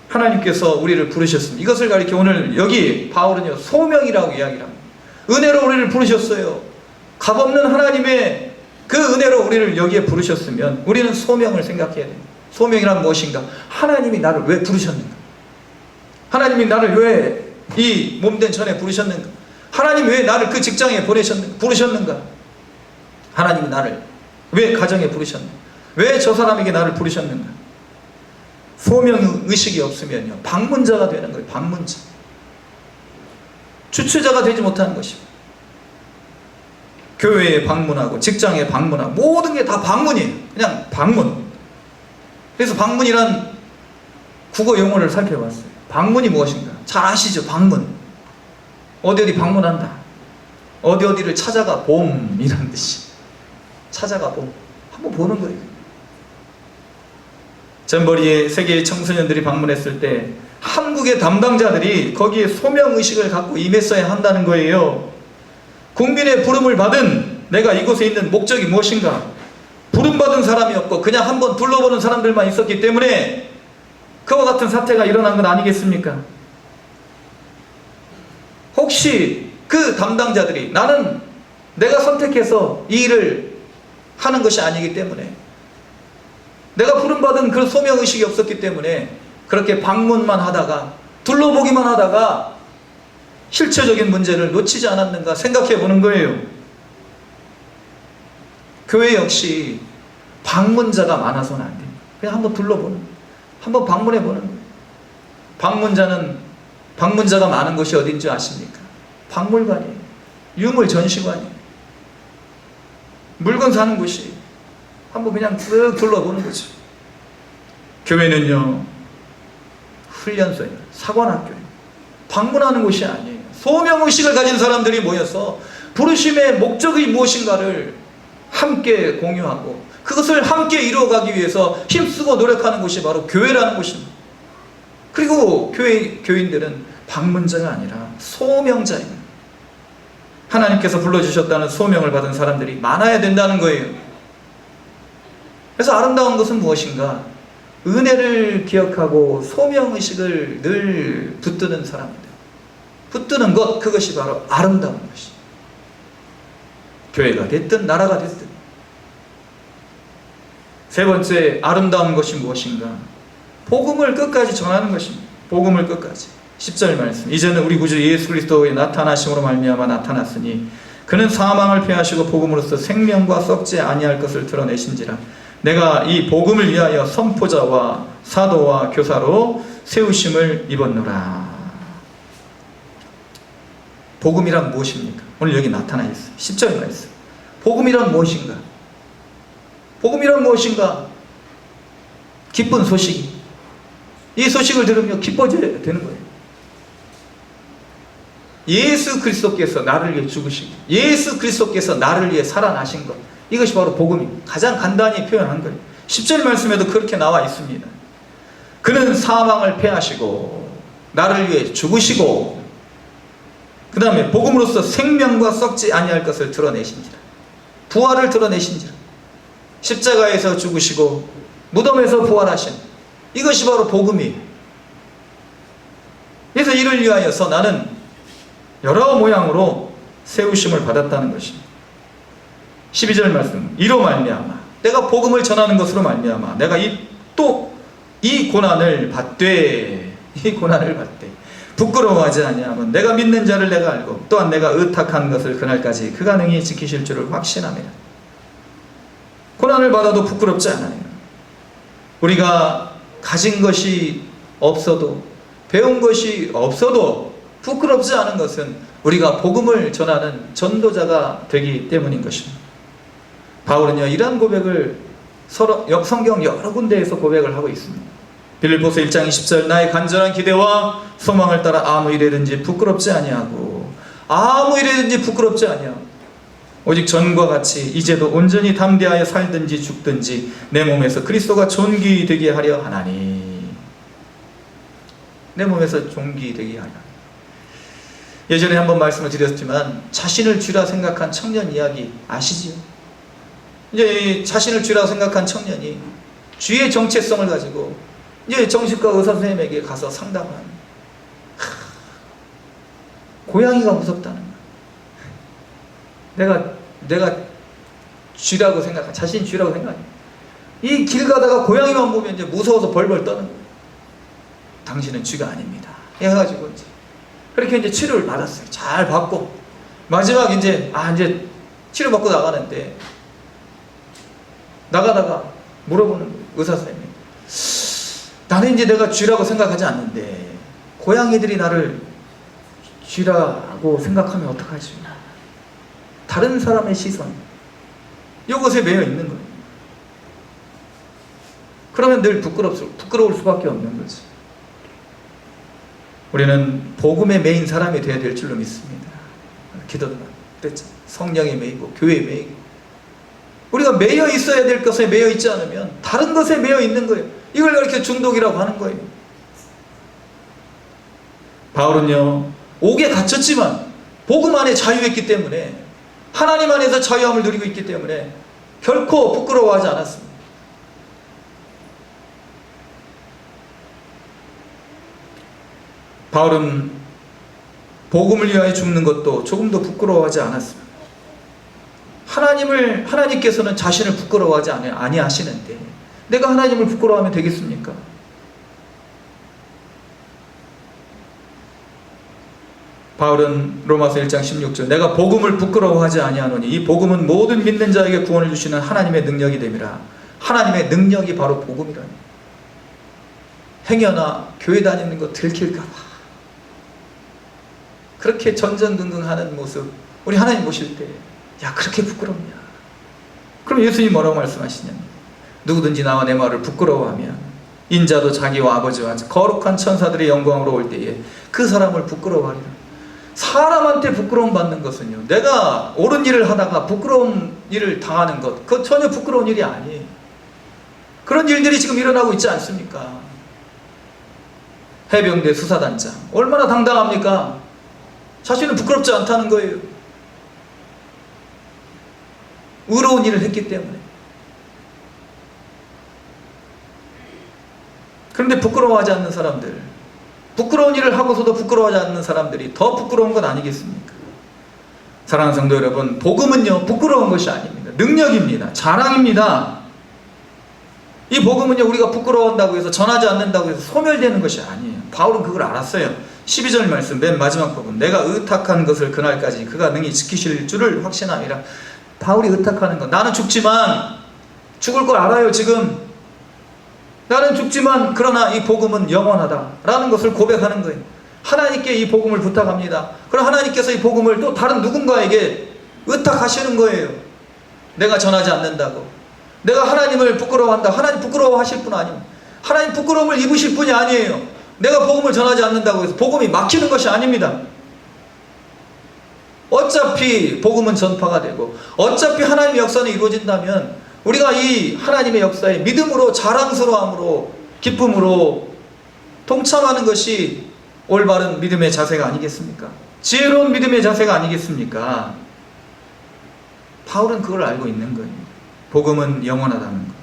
하나님께서 우리를 부르셨습니다. 이것을 가리켜 오늘 여기 바울은요, 소명이라고 이야기를 합니다. 은혜로 우리를 부르셨어요. 값없는 하나님의 그 은혜로 우리를 여기에 부르셨으면 우리는 소명을 생각해야 됩니다. 소명이란 무엇인가? 하나님이 나를 왜 부르셨는가? 하나님이 나를 왜 이 몸된 전에 부르셨는가? 하나님이 왜 나를 그 직장에 부르셨는가? 하나님이 나를 왜 가정에 부르셨는가? 왜 저 사람에게 나를 부르셨는가? 소명의식이 없으면요, 방문자가 되는 거예요. 방문자. 주체자가 되지 못하는 것입니다. 교회에 방문하고 직장에 방문하고 모든 게 다 방문이에요. 그냥 방문. 그래서 방문이란 국어 용어를 살펴봤어요. 방문이 무엇인가? 잘 아시죠? 방문. 어디 방문한다. 어디를 찾아가 봄이란 뜻이. 찾아가 봄. 한번 보는 거예요. 잼버리에 세계의 청소년들이 방문했을 때 한국의 담당자들이 거기에 소명의식을 갖고 임했어야 한다는 거예요. 국민의 부름을 받은 내가 이곳에 있는 목적이 무엇인가? 부름받은 사람이 없고 그냥 한번 둘러보는 사람들만 있었기 때문에 그와 같은 사태가 일어난 건 아니겠습니까? 혹시 그 담당자들이 나는 내가 선택해서 이 일을 하는 것이 아니기 때문에, 내가 부름받은 그 소명의식이 없었기 때문에 그렇게 방문만 하다가 둘러보기만 하다가 실체적인 문제를 놓치지 않았는가 생각해 보는 거예요. 교회 역시 방문자가 많아서는 안 됩니다. 그냥 한번 둘러보는 거예요. 한번 방문해 보는 거예요. 방문자가 많은 곳이 어딘지 아십니까? 박물관이에요. 유물 전시관이에요. 물건 사는 곳이 한번 그냥 쓱 둘러보는 거죠. 교회는요, 훈련소예요. 사관학교예요. 방문하는 곳이 아니에요. 소명의식을 가진 사람들이 모여서 부르심의 목적이 무엇인가를 함께 공유하고 그것을 함께 이루어가기 위해서 힘쓰고 노력하는 곳이 바로 교회라는 곳입니다. 그리고 교인들은 방문자가 아니라 소명자입니다. 하나님께서 불러주셨다는 소명을 받은 사람들이 많아야 된다는 거예요. 그래서 아름다운 것은 무엇인가? 은혜를 기억하고 소명의식을 늘 붙드는 사람들. 붙드는 것, 그것이 바로 아름다운 것이. 교회가 됐든 나라가 됐든. 세 번째, 아름다운 것이 무엇인가? 복음을 끝까지 전하는 것입니다. 복음을 끝까지. 10절 말씀. 이제는 우리 구주 예수 그리스도의 나타나심으로 말미암아 나타났으니 그는 사망을 패하시고 복음으로써 생명과 썩지 아니할 것을 드러내신지라. 내가 이 복음을 위하여 선포자와 사도와 교사로 세우심을 입었노라. 복음이란 무엇입니까? 오늘 여기 나타나 있어요. 10절 말씀. 복음이란 무엇인가? 복음이란 무엇인가? 기쁜 소식이. 이 소식을 들으며 기뻐져야 되는 거예요. 예수 그리스도께서 나를 위해 죽으시고 예수 그리스도께서 나를 위해 살아나신 것, 이것이 바로 복음입니다. 가장 간단히 표현한 거예요. 10절 말씀에도 그렇게 나와 있습니다. 그는 사망을 패하시고 나를 위해 죽으시고 그 다음에 복음으로써 생명과 썩지 아니할 것을 드러내신지라. 부활을 드러내신지라. 십자가에서 죽으시고 무덤에서 부활하신, 이것이 바로 복음이에요. 그래서 이를 위하여서 나는 여러 모양으로 세우심을 받았다는 것입니다. 12절 말씀, 이로 말미암아 내가 복음을 전하는 것으로 말미암아 내가 이 고난을 받되, 이 고난을 받되 부끄러워하지 아니하면 내가 믿는 자를 내가 알고 또한 내가 의탁한 것을 그날까지 그가 능히 지키실 줄을 확신합니다. 고난을 받아도 부끄럽지 않아요. 우리가 가진 것이 없어도, 배운 것이 없어도 부끄럽지 않은 것은 우리가 복음을 전하는 전도자가 되기 때문인 것입니다. 바울은요, 이러한 고백을 성경 여러 군데에서 고백을 하고 있습니다. 빌립보서 1장 20절, 나의 간절한 기대와 소망을 따라 아무 일에든지 부끄럽지 아니하고, 아무 일에든지 부끄럽지 아니하고, 오직 전과 같이 이제도 온전히 담대하여 살든지 죽든지 내 몸에서 그리스도가 존귀되게 하려 하나니. 내 몸에서 존귀되게 하려. 예전에 한번 말씀을 드렸지만 자신을 쥐라 생각한 청년 이야기 아시지요? 이제 자신을 쥐라 생각한 청년이 쥐의 정체성을 가지고 이제 정신과 의사 선생님에게 가서 상담을 합니다. 고양이가 무섭다는 거야. 내가 쥐라고 생각해. 자신이 쥐라고 생각해. 이 길 가다가 고양이만 보면 이제 무서워서 벌벌 떠는 거예요. 당신은 쥐가 아닙니다. 해가지고 이제 그렇게 이제 치료를 받았어요. 잘 받고 마지막 이제 치료 받고 나가는데 나가다가 물어보는 거예요. 의사 선생님. 나는 이제 내가 쥐라고 생각하지 않는데 고양이들이 나를 쥐라고 생각하면 어떡하지? 다른 사람의 시선, 이것에 매여 있는 거예요. 그러면 늘 부끄러울 수밖에 없는 거지. 우리는 복음에 매인 사람이 되어야 될 줄로 믿습니다. 기도도 그랬죠. 성령에 매이고 교회에 매이고, 우리가 매여 있어야 될 것에 매여 있지 않으면 다른 것에 매여 있는 거예요. 이걸 이렇게 중독이라고 하는 거예요. 바울은요, 옥에 갇혔지만 복음 안에 자유했기 때문에, 하나님 안에서 자유함을 누리고 있기 때문에 결코 부끄러워하지 않았습니다. 바울은 복음을 위하여 죽는 것도 조금도 부끄러워하지 않았습니다. 하나님께서는 자신을 부끄러워하지 아니하시는데 내가 하나님을 부끄러워하면 되겠습니까? 바울은 로마서 1장 16절, 내가 복음을 부끄러워하지 아니하노니 이 복음은 모든 믿는 자에게 구원을 주시는 하나님의 능력이 됨이라. 하나님의 능력이 바로 복음이라니. 행여나 교회 다니는 거 들킬까 봐 그렇게 전전긍긍하는 모습, 우리 하나님 보실 때 야, 그렇게 부끄럽냐? 그럼 예수님이 뭐라고 말씀하시냐면, 누구든지 나와 내 말을 부끄러워하면 인자도 자기와 아버지와 거룩한 천사들의 영광으로 올 때에 그 사람을 부끄러워하리라. 사람한테 부끄러움 받는 것은요, 내가 옳은 일을 하다가 부끄러운 일을 당하는 것, 그거 전혀 부끄러운 일이 아니에요. 그런 일들이 지금 일어나고 있지 않습니까? 해병대 수사단장 얼마나 당당합니까? 자신은 부끄럽지 않다는 거예요. 의로운 일을 했기 때문에. 그런데 부끄러워하지 않는 사람들, 부끄러운 일을 하고서도 부끄러워하지 않는 사람들이 더 부끄러운 건 아니겠습니까? 사랑하는 성도 여러분, 복음은요, 부끄러운 것이 아닙니다. 능력입니다. 자랑입니다. 이 복음은요, 우리가 부끄러워한다고 해서, 전하지 않는다고 해서 소멸되는 것이 아니에요. 바울은 그걸 알았어요. 12절 말씀 맨 마지막 부분, 내가 의탁한 것을 그날까지 그가 능히 지키실 줄을 확신함이라. 바울이 의탁하는 것, 나는 죽지만, 죽을 걸 알아요. 지금 나는 죽지만 그러나 이 복음은 영원하다 라는 것을 고백하는 거예요. 하나님께 이 복음을 부탁합니다. 그럼 하나님께서 이 복음을 또 다른 누군가에게 의탁하시는 거예요. 내가 전하지 않는다고, 내가 하나님을 부끄러워한다, 하나님 부끄러워하실 분 아닙니다. 하나님 부끄러움을 입으실 분이 아니에요. 내가 복음을 전하지 않는다고 해서 복음이 막히는 것이 아닙니다. 어차피 복음은 전파가 되고, 어차피 하나님의 역사는 이루어진다면 우리가 이 하나님의 역사에 믿음으로, 자랑스러움으로, 기쁨으로 동참하는 것이 올바른 믿음의 자세가 아니겠습니까? 지혜로운 믿음의 자세가 아니겠습니까? 바울은 그걸 알고 있는 거예요. 복음은 영원하다는 것.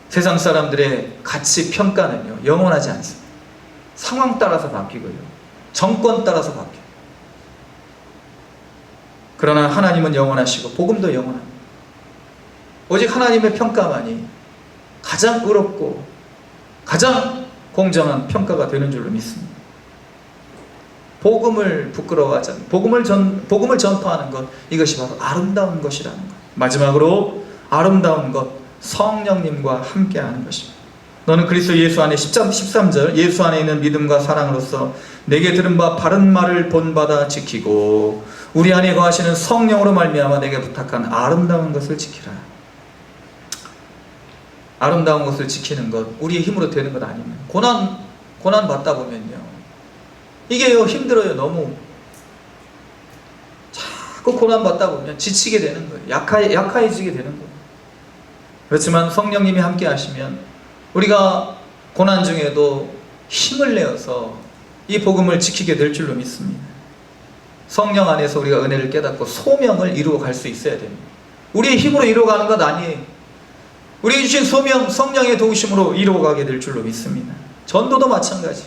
세상 사람들의 가치 평가는요, 영원하지 않습니다. 상황 따라서 바뀌고요, 정권 따라서 바뀌어요. 그러나 하나님은 영원하시고 복음도 영원합니다. 오직 하나님의 평가만이 가장 의롭고 가장 공정한 평가가 되는 줄로 믿습니다. 복음을 부끄러워하지 않는, 복음을 전파하는 것, 이것이 바로 아름다운 것이라는 것. 마지막으로 아름다운 것, 성령님과 함께하는 것입니다. 너는 그리스도 예수 안에 13절 예수 안에 있는 믿음과 사랑으로서 내게 들은 바 바른 말을 본받아 지키고 우리 안에 거하시는 성령으로 말미암아 내게 부탁한 아름다운 것을 지키라. 아름다운 것을 지키는 것, 우리의 힘으로 되는 것 아닙니다. 고난 받다 보면요, 이게요 힘들어요. 너무 자꾸 고난 받다 보면 지치게 되는 거예요. 약해지게 되는 거예요. 그렇지만 성령님이 함께 하시면 우리가 고난 중에도 힘을 내어서 이 복음을 지키게 될 줄로 믿습니다. 성령 안에서 우리가 은혜를 깨닫고 소명을 이루어 갈 수 있어야 됩니다. 우리의 힘으로 이루어가는 것 아니에요. 우리 주신 소명, 성령의 도우심으로 이루어가게 될 줄로 믿습니다. 전도도 마찬가지.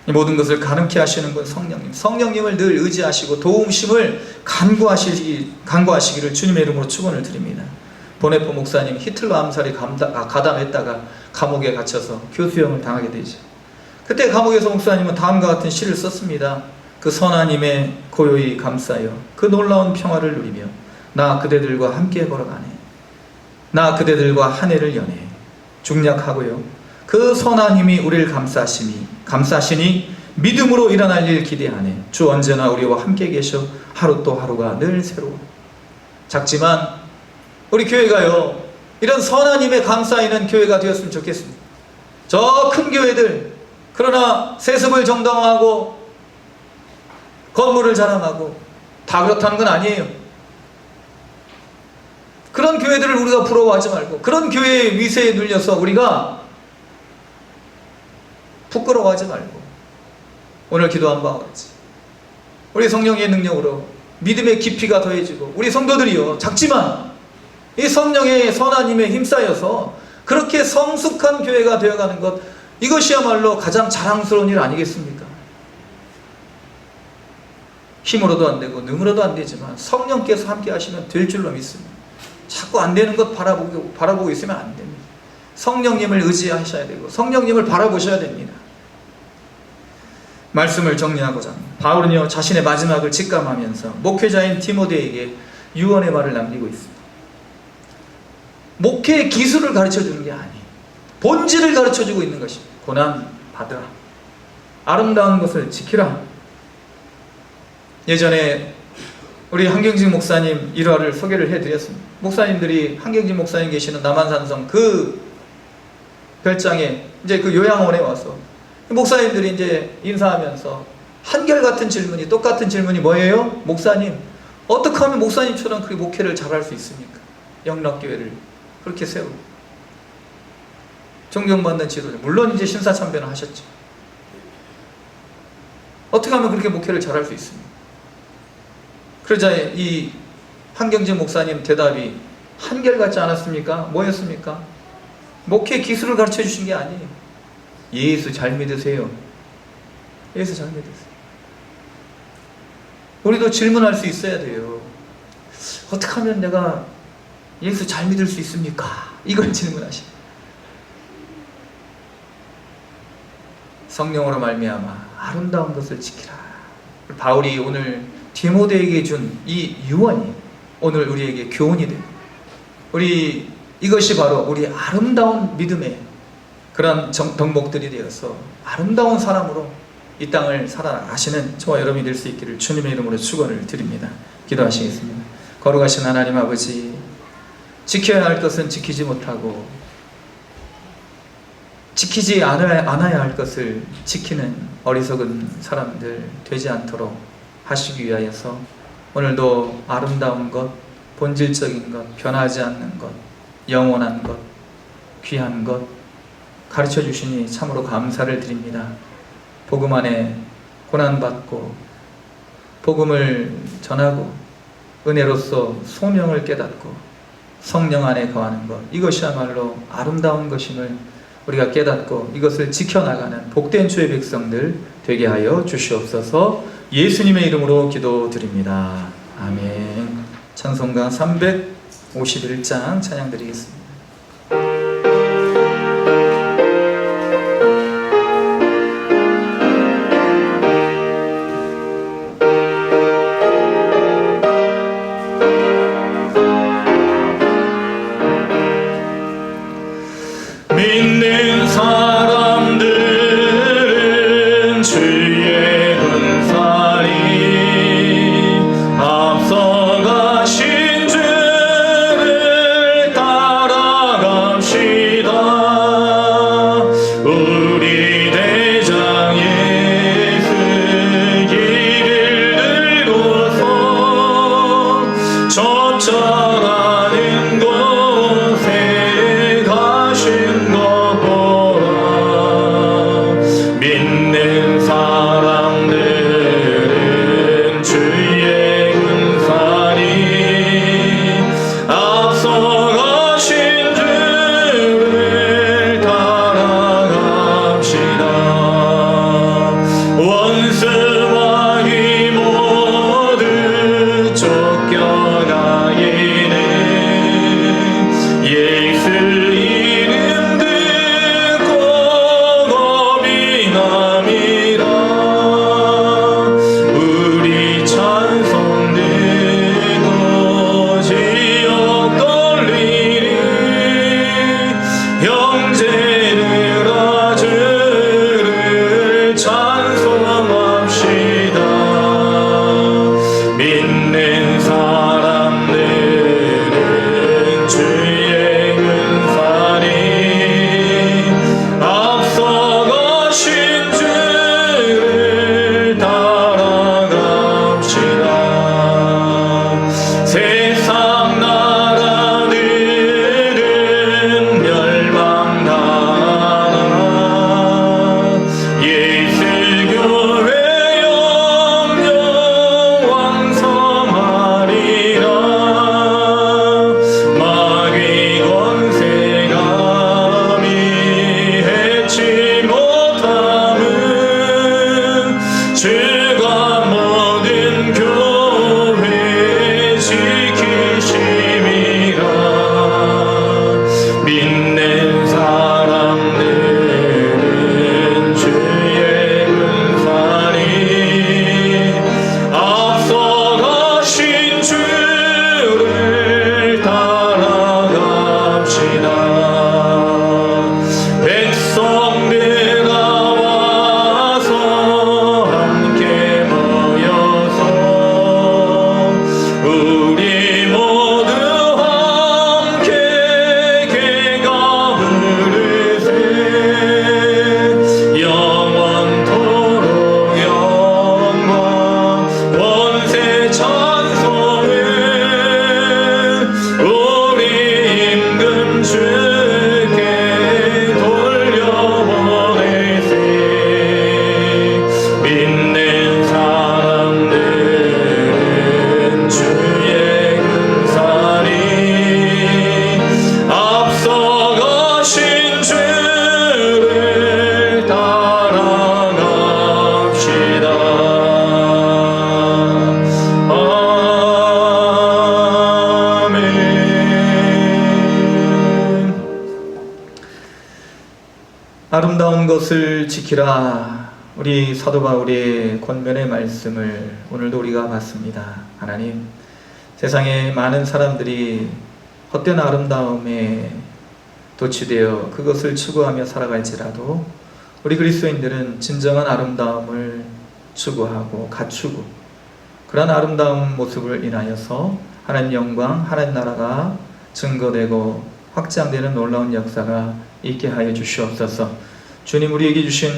이 모든 것을 가능케 하시는 분 성령님. 성령님을 늘 의지하시고 도움심을 간구하시기를 주님의 이름으로 축원을 드립니다. 보네포 목사님 히틀러 암살에 가담했다가 감옥에 갇혀서 교수형을 당하게 되죠. 그때 감옥에서 목사님은 다음과 같은 시를 썼습니다. 그 선하님의 고요히 감싸여 그 놀라운 평화를 누리며 나 그대들과 함께 걸어가네. 나 그대들과 한 해를 연해. 중략하고요, 그 선하님이 우리를 감싸시니 믿음으로 일어날 일 기대하네. 주 언제나 우리와 함께 계셔 하루 또 하루가 늘 새로워. 작지만 우리 교회가요, 이런 선하님의 감싸이는 교회가 되었으면 좋겠습니다. 저 큰 교회들, 그러나 세습을 정당화하고 건물을 자랑하고 다 그렇다는 건 아니에요. 그런 교회들을 우리가 부러워하지 말고, 그런 교회의 위세에 눌려서 우리가 부끄러워하지 말고, 오늘 기도한 바와 같이 우리 성령의 능력으로 믿음의 깊이가 더해지고, 우리 성도들이요 작지만 이 성령의 선하님에 힘싸여서 그렇게 성숙한 교회가 되어가는 것, 이것이야말로 가장 자랑스러운 일 아니겠습니까? 힘으로도 안 되고 능으로도 안 되지만 성령께서 함께 하시면 될 줄로 믿습니다. 자꾸 안 되는 것 바라보고 있으면 안 됩니다. 성령님을 의지하셔야 되고 성령님을 바라보셔야 됩니다. 말씀을 정리하고자 합니다. 바울은요 자신의 마지막을 직감하면서 목회자인 디모데에게 유언의 말을 남기고 있습니다. 목회의 기술을 가르쳐주는 게 아니에요. 본질을 가르쳐주고 있는 것입니다. 고난 받으라. 아름다운 것을 지키라. 예전에 우리 한경직 목사님 일화를 소개를 해드렸습니다. 목사님들이 한경직 목사님 계시는 남한산성 그 별장에 이제 그 요양원에 와서 목사님들이 이제 인사하면서 한결같은 질문이, 똑같은 질문이 뭐예요? 목사님, 어떻게 하면 목사님처럼 그 목회를 잘할 수 있습니까? 영락교회를 그렇게 세우고 존경받는 지도자, 물론 이제 심사참배는 하셨죠. 어떻게 하면 그렇게 목회를 잘할 수 있습니까? 그러자 이 한경직 목사님 대답이 한결같지 않았습니까? 뭐였습니까? 목회 기술을 가르쳐 주신 게 아니에요. 예수 잘 믿으세요. 예수 잘 믿으세요. 우리도 질문할 수 있어야 돼요. 어떻게 하면 내가 예수 잘 믿을 수 있습니까? 이걸 질문하시죠. 성령으로 말미암아 아름다운 것을 지키라. 바울이 오늘 디모데에게 준 이 유언이 오늘 우리에게 교훈이 됩니다. 이것이 바로 우리 아름다운 믿음의 그런 덕목들이 되어서 아름다운 사람으로 이 땅을 살아가시는 저와 여러분이 될 수 있기를 주님의 이름으로 축원을 드립니다. 기도하시겠습니다. 거룩하신 하나님 아버지, 지켜야 할 것은 지키지 못하고 지키지 않아야 할 것을 지키는 어리석은 사람들 되지 않도록 하시기 위하여서 오늘도 아름다운 것, 본질적인 것, 변하지 않는 것, 영원한 것, 귀한 것 가르쳐 주시니 참으로 감사를 드립니다. 복음 안에 고난받고 복음을 전하고 은혜로서 소명을 깨닫고 성령 안에 거하는 것, 이것이야말로 아름다운 것임을 우리가 깨닫고 이것을 지켜나가는 복된 주의 백성들 되게 하여 주시옵소서. 예수님의 이름으로 기도드립니다. 아멘. 찬송가 351장 찬양 드리겠습니다. 믿는 사람들은 주의 군사리 앞서가신 주를 따라갑시다. 우리 대장 예수 길을 들고서 쫓아가는 곳에 가신 것 보라. 믿는 사람들은 주의 군사리 앞서가신 주를 따라갑시다. 원수와 이 모두 쫓겨가기는 예수 이름 듣고 겁이 납니다. 우리 찬송 듣고 지옥 돌리는 형제들아 주를 찬송합시다. 믿는 사람들은 주의 군사리 앞서가신 주를 따라갑시다. 세상 나라들은 멸망당하나 예수 교회 영영 왕성하리라. 마귀 권세가 미해치 못함은 주가 모든 교회 지키심이라. 믿는 사람들은 주의 군사리 앞서가신 주를 따라갑시다. 백성들아 와서 함께 모여서 우리 모두 함께 개가 부르세. 영원토록 영광 권세 찬송을 우리 임금 주께 돌려보내세. 믿는 사람들은 주의 군사리 앞서가신 주를 따라갑시다. 아멘. 아름다운 것을 지키라. 우리 사도 바울의 권면의 말씀을 오늘도 우리가 봤습니다. 하나님, 세상에 많은 사람들이 헛된 아름다움에 도취되어 그것을 추구하며 살아갈지라도 우리 그리스도인들은 진정한 아름다움을 추구하고 갖추고 그런 아름다운 모습을 인하여서 하나님 영광, 하나님 나라가 증거되고 확장되는 놀라운 역사가 있게 하여 주시옵소서. 주님, 우리에게 주신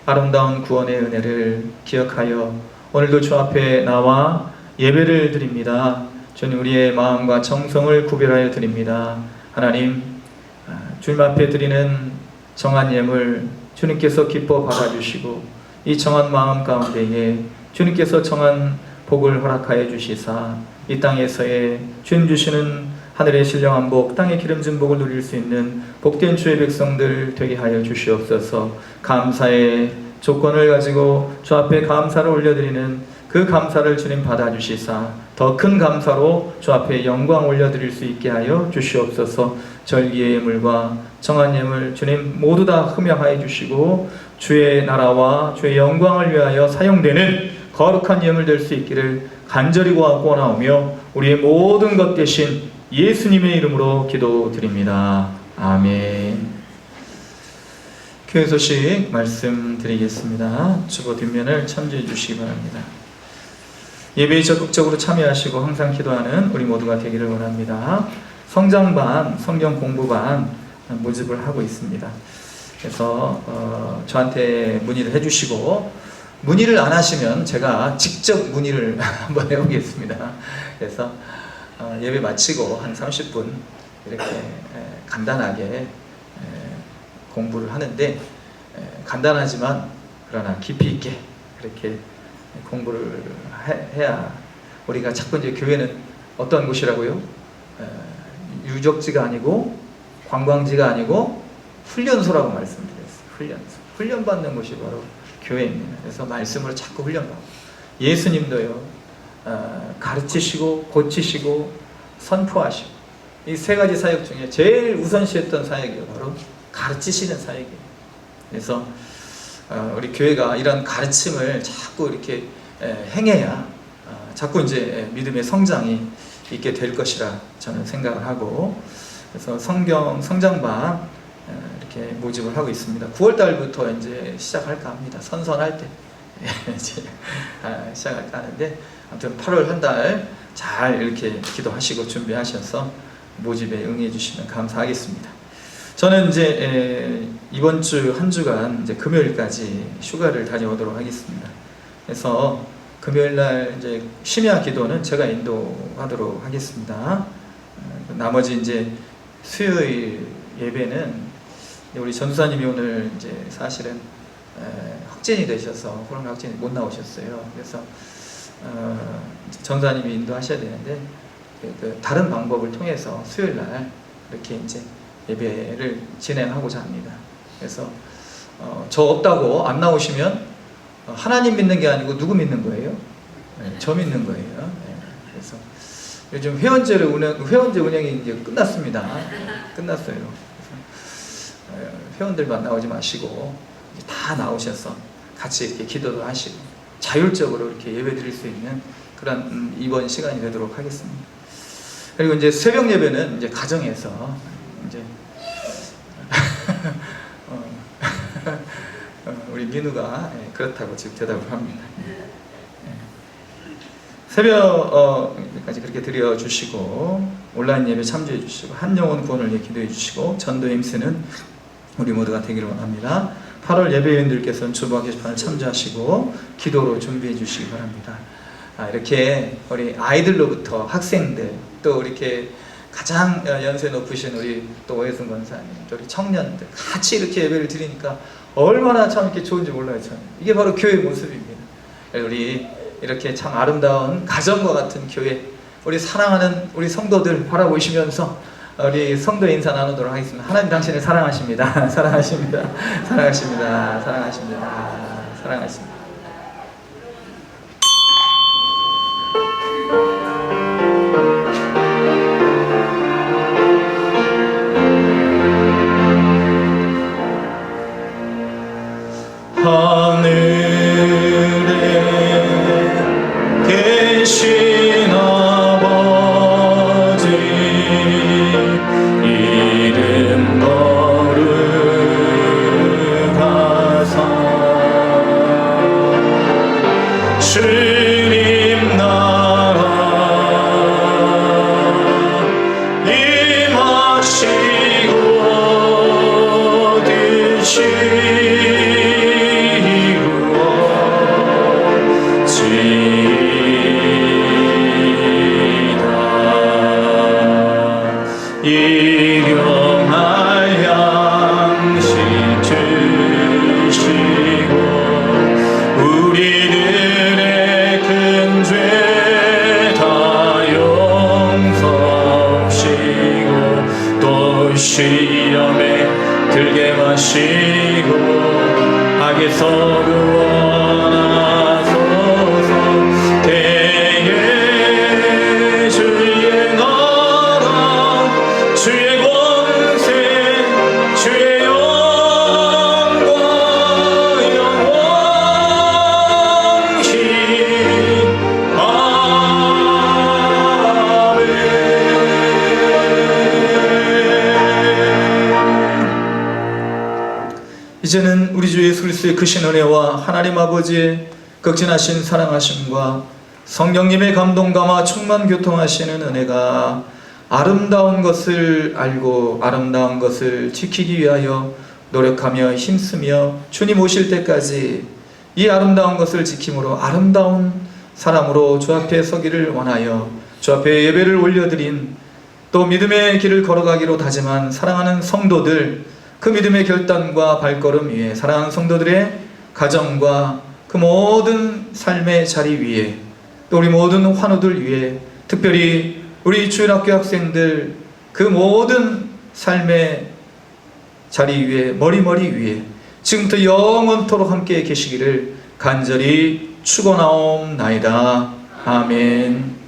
아름다운 구원의 은혜를 기억하여 오늘도 주 앞에 나와 예배를 드립니다. 주님, 우리의 마음과 정성을 구별하여 드립니다. 하나님, 주님 앞에 드리는 정한 예물 주님께서 기뻐 받아주시고 이 정한 마음 가운데에 주님께서 정한 복을 허락하여 주시사 이 땅에서의 주님 주시는 하늘의 신령한 복, 땅의 기름진 복을 누릴 수 있는 복된 주의 백성들 되게 하여 주시옵소서. 감사의 조건을 가지고 주 앞에 감사를 올려드리는 그 감사를 주님 받아주시사 더 큰 감사로 주 앞에 영광 올려드릴 수 있게 하여 주시옵소서. 절기의 예물과 정한 예물 주님 모두 다 흠양하여 주시고 주의 나라와 주의 영광을 위하여 사용되는 거룩한 예물 될 수 있기를 간절히 구하오며 우리의 모든 것 대신 예수님의 이름으로 기도드립니다. 아멘. 교회 소식 말씀드리겠습니다. 주보 뒷면을 참조해 주시기 바랍니다. 예배에 적극적으로 참여하시고 항상 기도하는 우리 모두가 되기를 원합니다. 성장반, 성경 공부반 모집을 하고 있습니다. 그래서 저한테 문의를 해주시고 문의를 안 하시면 제가 직접 문의를 한번 해보겠습니다. 그래서 예배 마치고 한 30분 이렇게 간단하게 공부를 하는데 간단하지만 그러나 깊이 있게 그렇게 공부를 해야 우리가 자꾸 이제 교회는 어떤 곳이라고요? 유적지가 아니고 관광지가 아니고 훈련소라고 말씀드렸어요. 훈련받는 곳이 바로 교회입니다. 그래서 말씀을 자꾸 훈련받고 예수님도요 가르치시고 고치시고 선포하시고 이 세 가지 사역 중에 제일 우선시했던 사역이 바로 가르치시는 사역이에요. 그래서 우리 교회가 이런 가르침을 자꾸 이렇게 행해야 자꾸 이제 믿음의 성장이 있게 될 것이라 저는 생각을 하고 그래서 성장반 이렇게 모집을 하고 있습니다. 9월 달부터 이제 시작할까 합니다. 선선할 때 이제 시작할까 하는데 아무튼 8월 한 달 잘 이렇게 기도하시고 준비하셔서 모집에 응해 주시면 감사하겠습니다. 저는 이제 이번 주 한 주간 이제 금요일까지 휴가를 다녀오도록 하겠습니다. 그래서 금요일 날 이제 심야 기도는 제가 인도하도록 하겠습니다. 나머지 이제 수요일 예배는 우리 전수사님이 오늘 이제 사실은 확진이 되셔서 코로나 확진이 못 나오셨어요. 그래서 전사님이 인도하셔야 되는데 그 다른 방법을 통해서 수요일 날 이렇게 이제 예배를 진행하고자 합니다. 그래서 저 없다고 안 나오시면 하나님 믿는 게 아니고 누구 믿는 거예요? 네, 저 믿는 거예요. 네, 그래서 요즘 회원제 운영이 이제 끝났습니다. 끝났어요. 그래서 회원들만 나오지 마시고 다 나오셔서 같이 이렇게 기도도 하시고 자율적으로 이렇게 예배 드릴 수 있는 그런 이번 시간이 되도록 하겠습니다. 그리고 이제 새벽 예배는 이제 가정에서 이제 우리 민우가 그렇다고 지금 대답을 합니다. 새벽까지 그렇게 드려주시고 온라인 예배 참조해 주시고 한 영혼 구원을 위해 기도해 주시고 전도 힘쓰는 우리 모두가 되기를 원합니다. 8월 예배위원들께서는 주보 게시판을 참조하시고 기도로 준비해 주시기 바랍니다. 이렇게 우리 아이들로부터 학생들 또 이렇게 가장 연세 높으신 우리 또 오해순 권사님 또 우리 청년들 같이 이렇게 예배를 드리니까 얼마나 참 이렇게 좋은지 몰라요. 참 이게 바로 교회의 모습입니다. 우리 이렇게 참 아름다운 가정과 같은 교회 우리 사랑하는 우리 성도들 바라보시면서 우리 성도 인사 나누도록 하겠습니다. 하나님 당신을 사랑하십니다. 사랑하십니다. 사랑하십니다. 사랑하십니다. 사랑하십니다. 하늘에 계신 아버지 이름 거룩하사 주님 나라 임하시고 일용할 양식 주시고 우리들의 큰 죄 다 용서하시고 또 시험에 들게 마시고 악에서 구원하소서. 이제는 우리 주 예수 그리스도의 크신 은혜와 하나님 아버지의 극진하신 사랑하심과 성령님의 감동감화 충만 교통하시는 은혜가 아름다운 것을 알고 아름다운 것을 지키기 위하여 노력하며 힘쓰며 주님 오실 때까지 이 아름다운 것을 지킴으로 아름다운 사람으로 주 앞에 서기를 원하여 주 앞에 예배를 올려드린 또 믿음의 길을 걸어가기로 다짐한 사랑하는 성도들, 그 믿음의 결단과 발걸음 위에 사랑하는 성도들의 가정과 그 모든 삶의 자리 위에 또 우리 모든 환우들 위에 특별히 우리 주일학교 학생들 그 모든 삶의 자리 위에 머리머리 위에 지금부터 영원토록 함께 계시기를 간절히 축원하옵나이다. 아멘.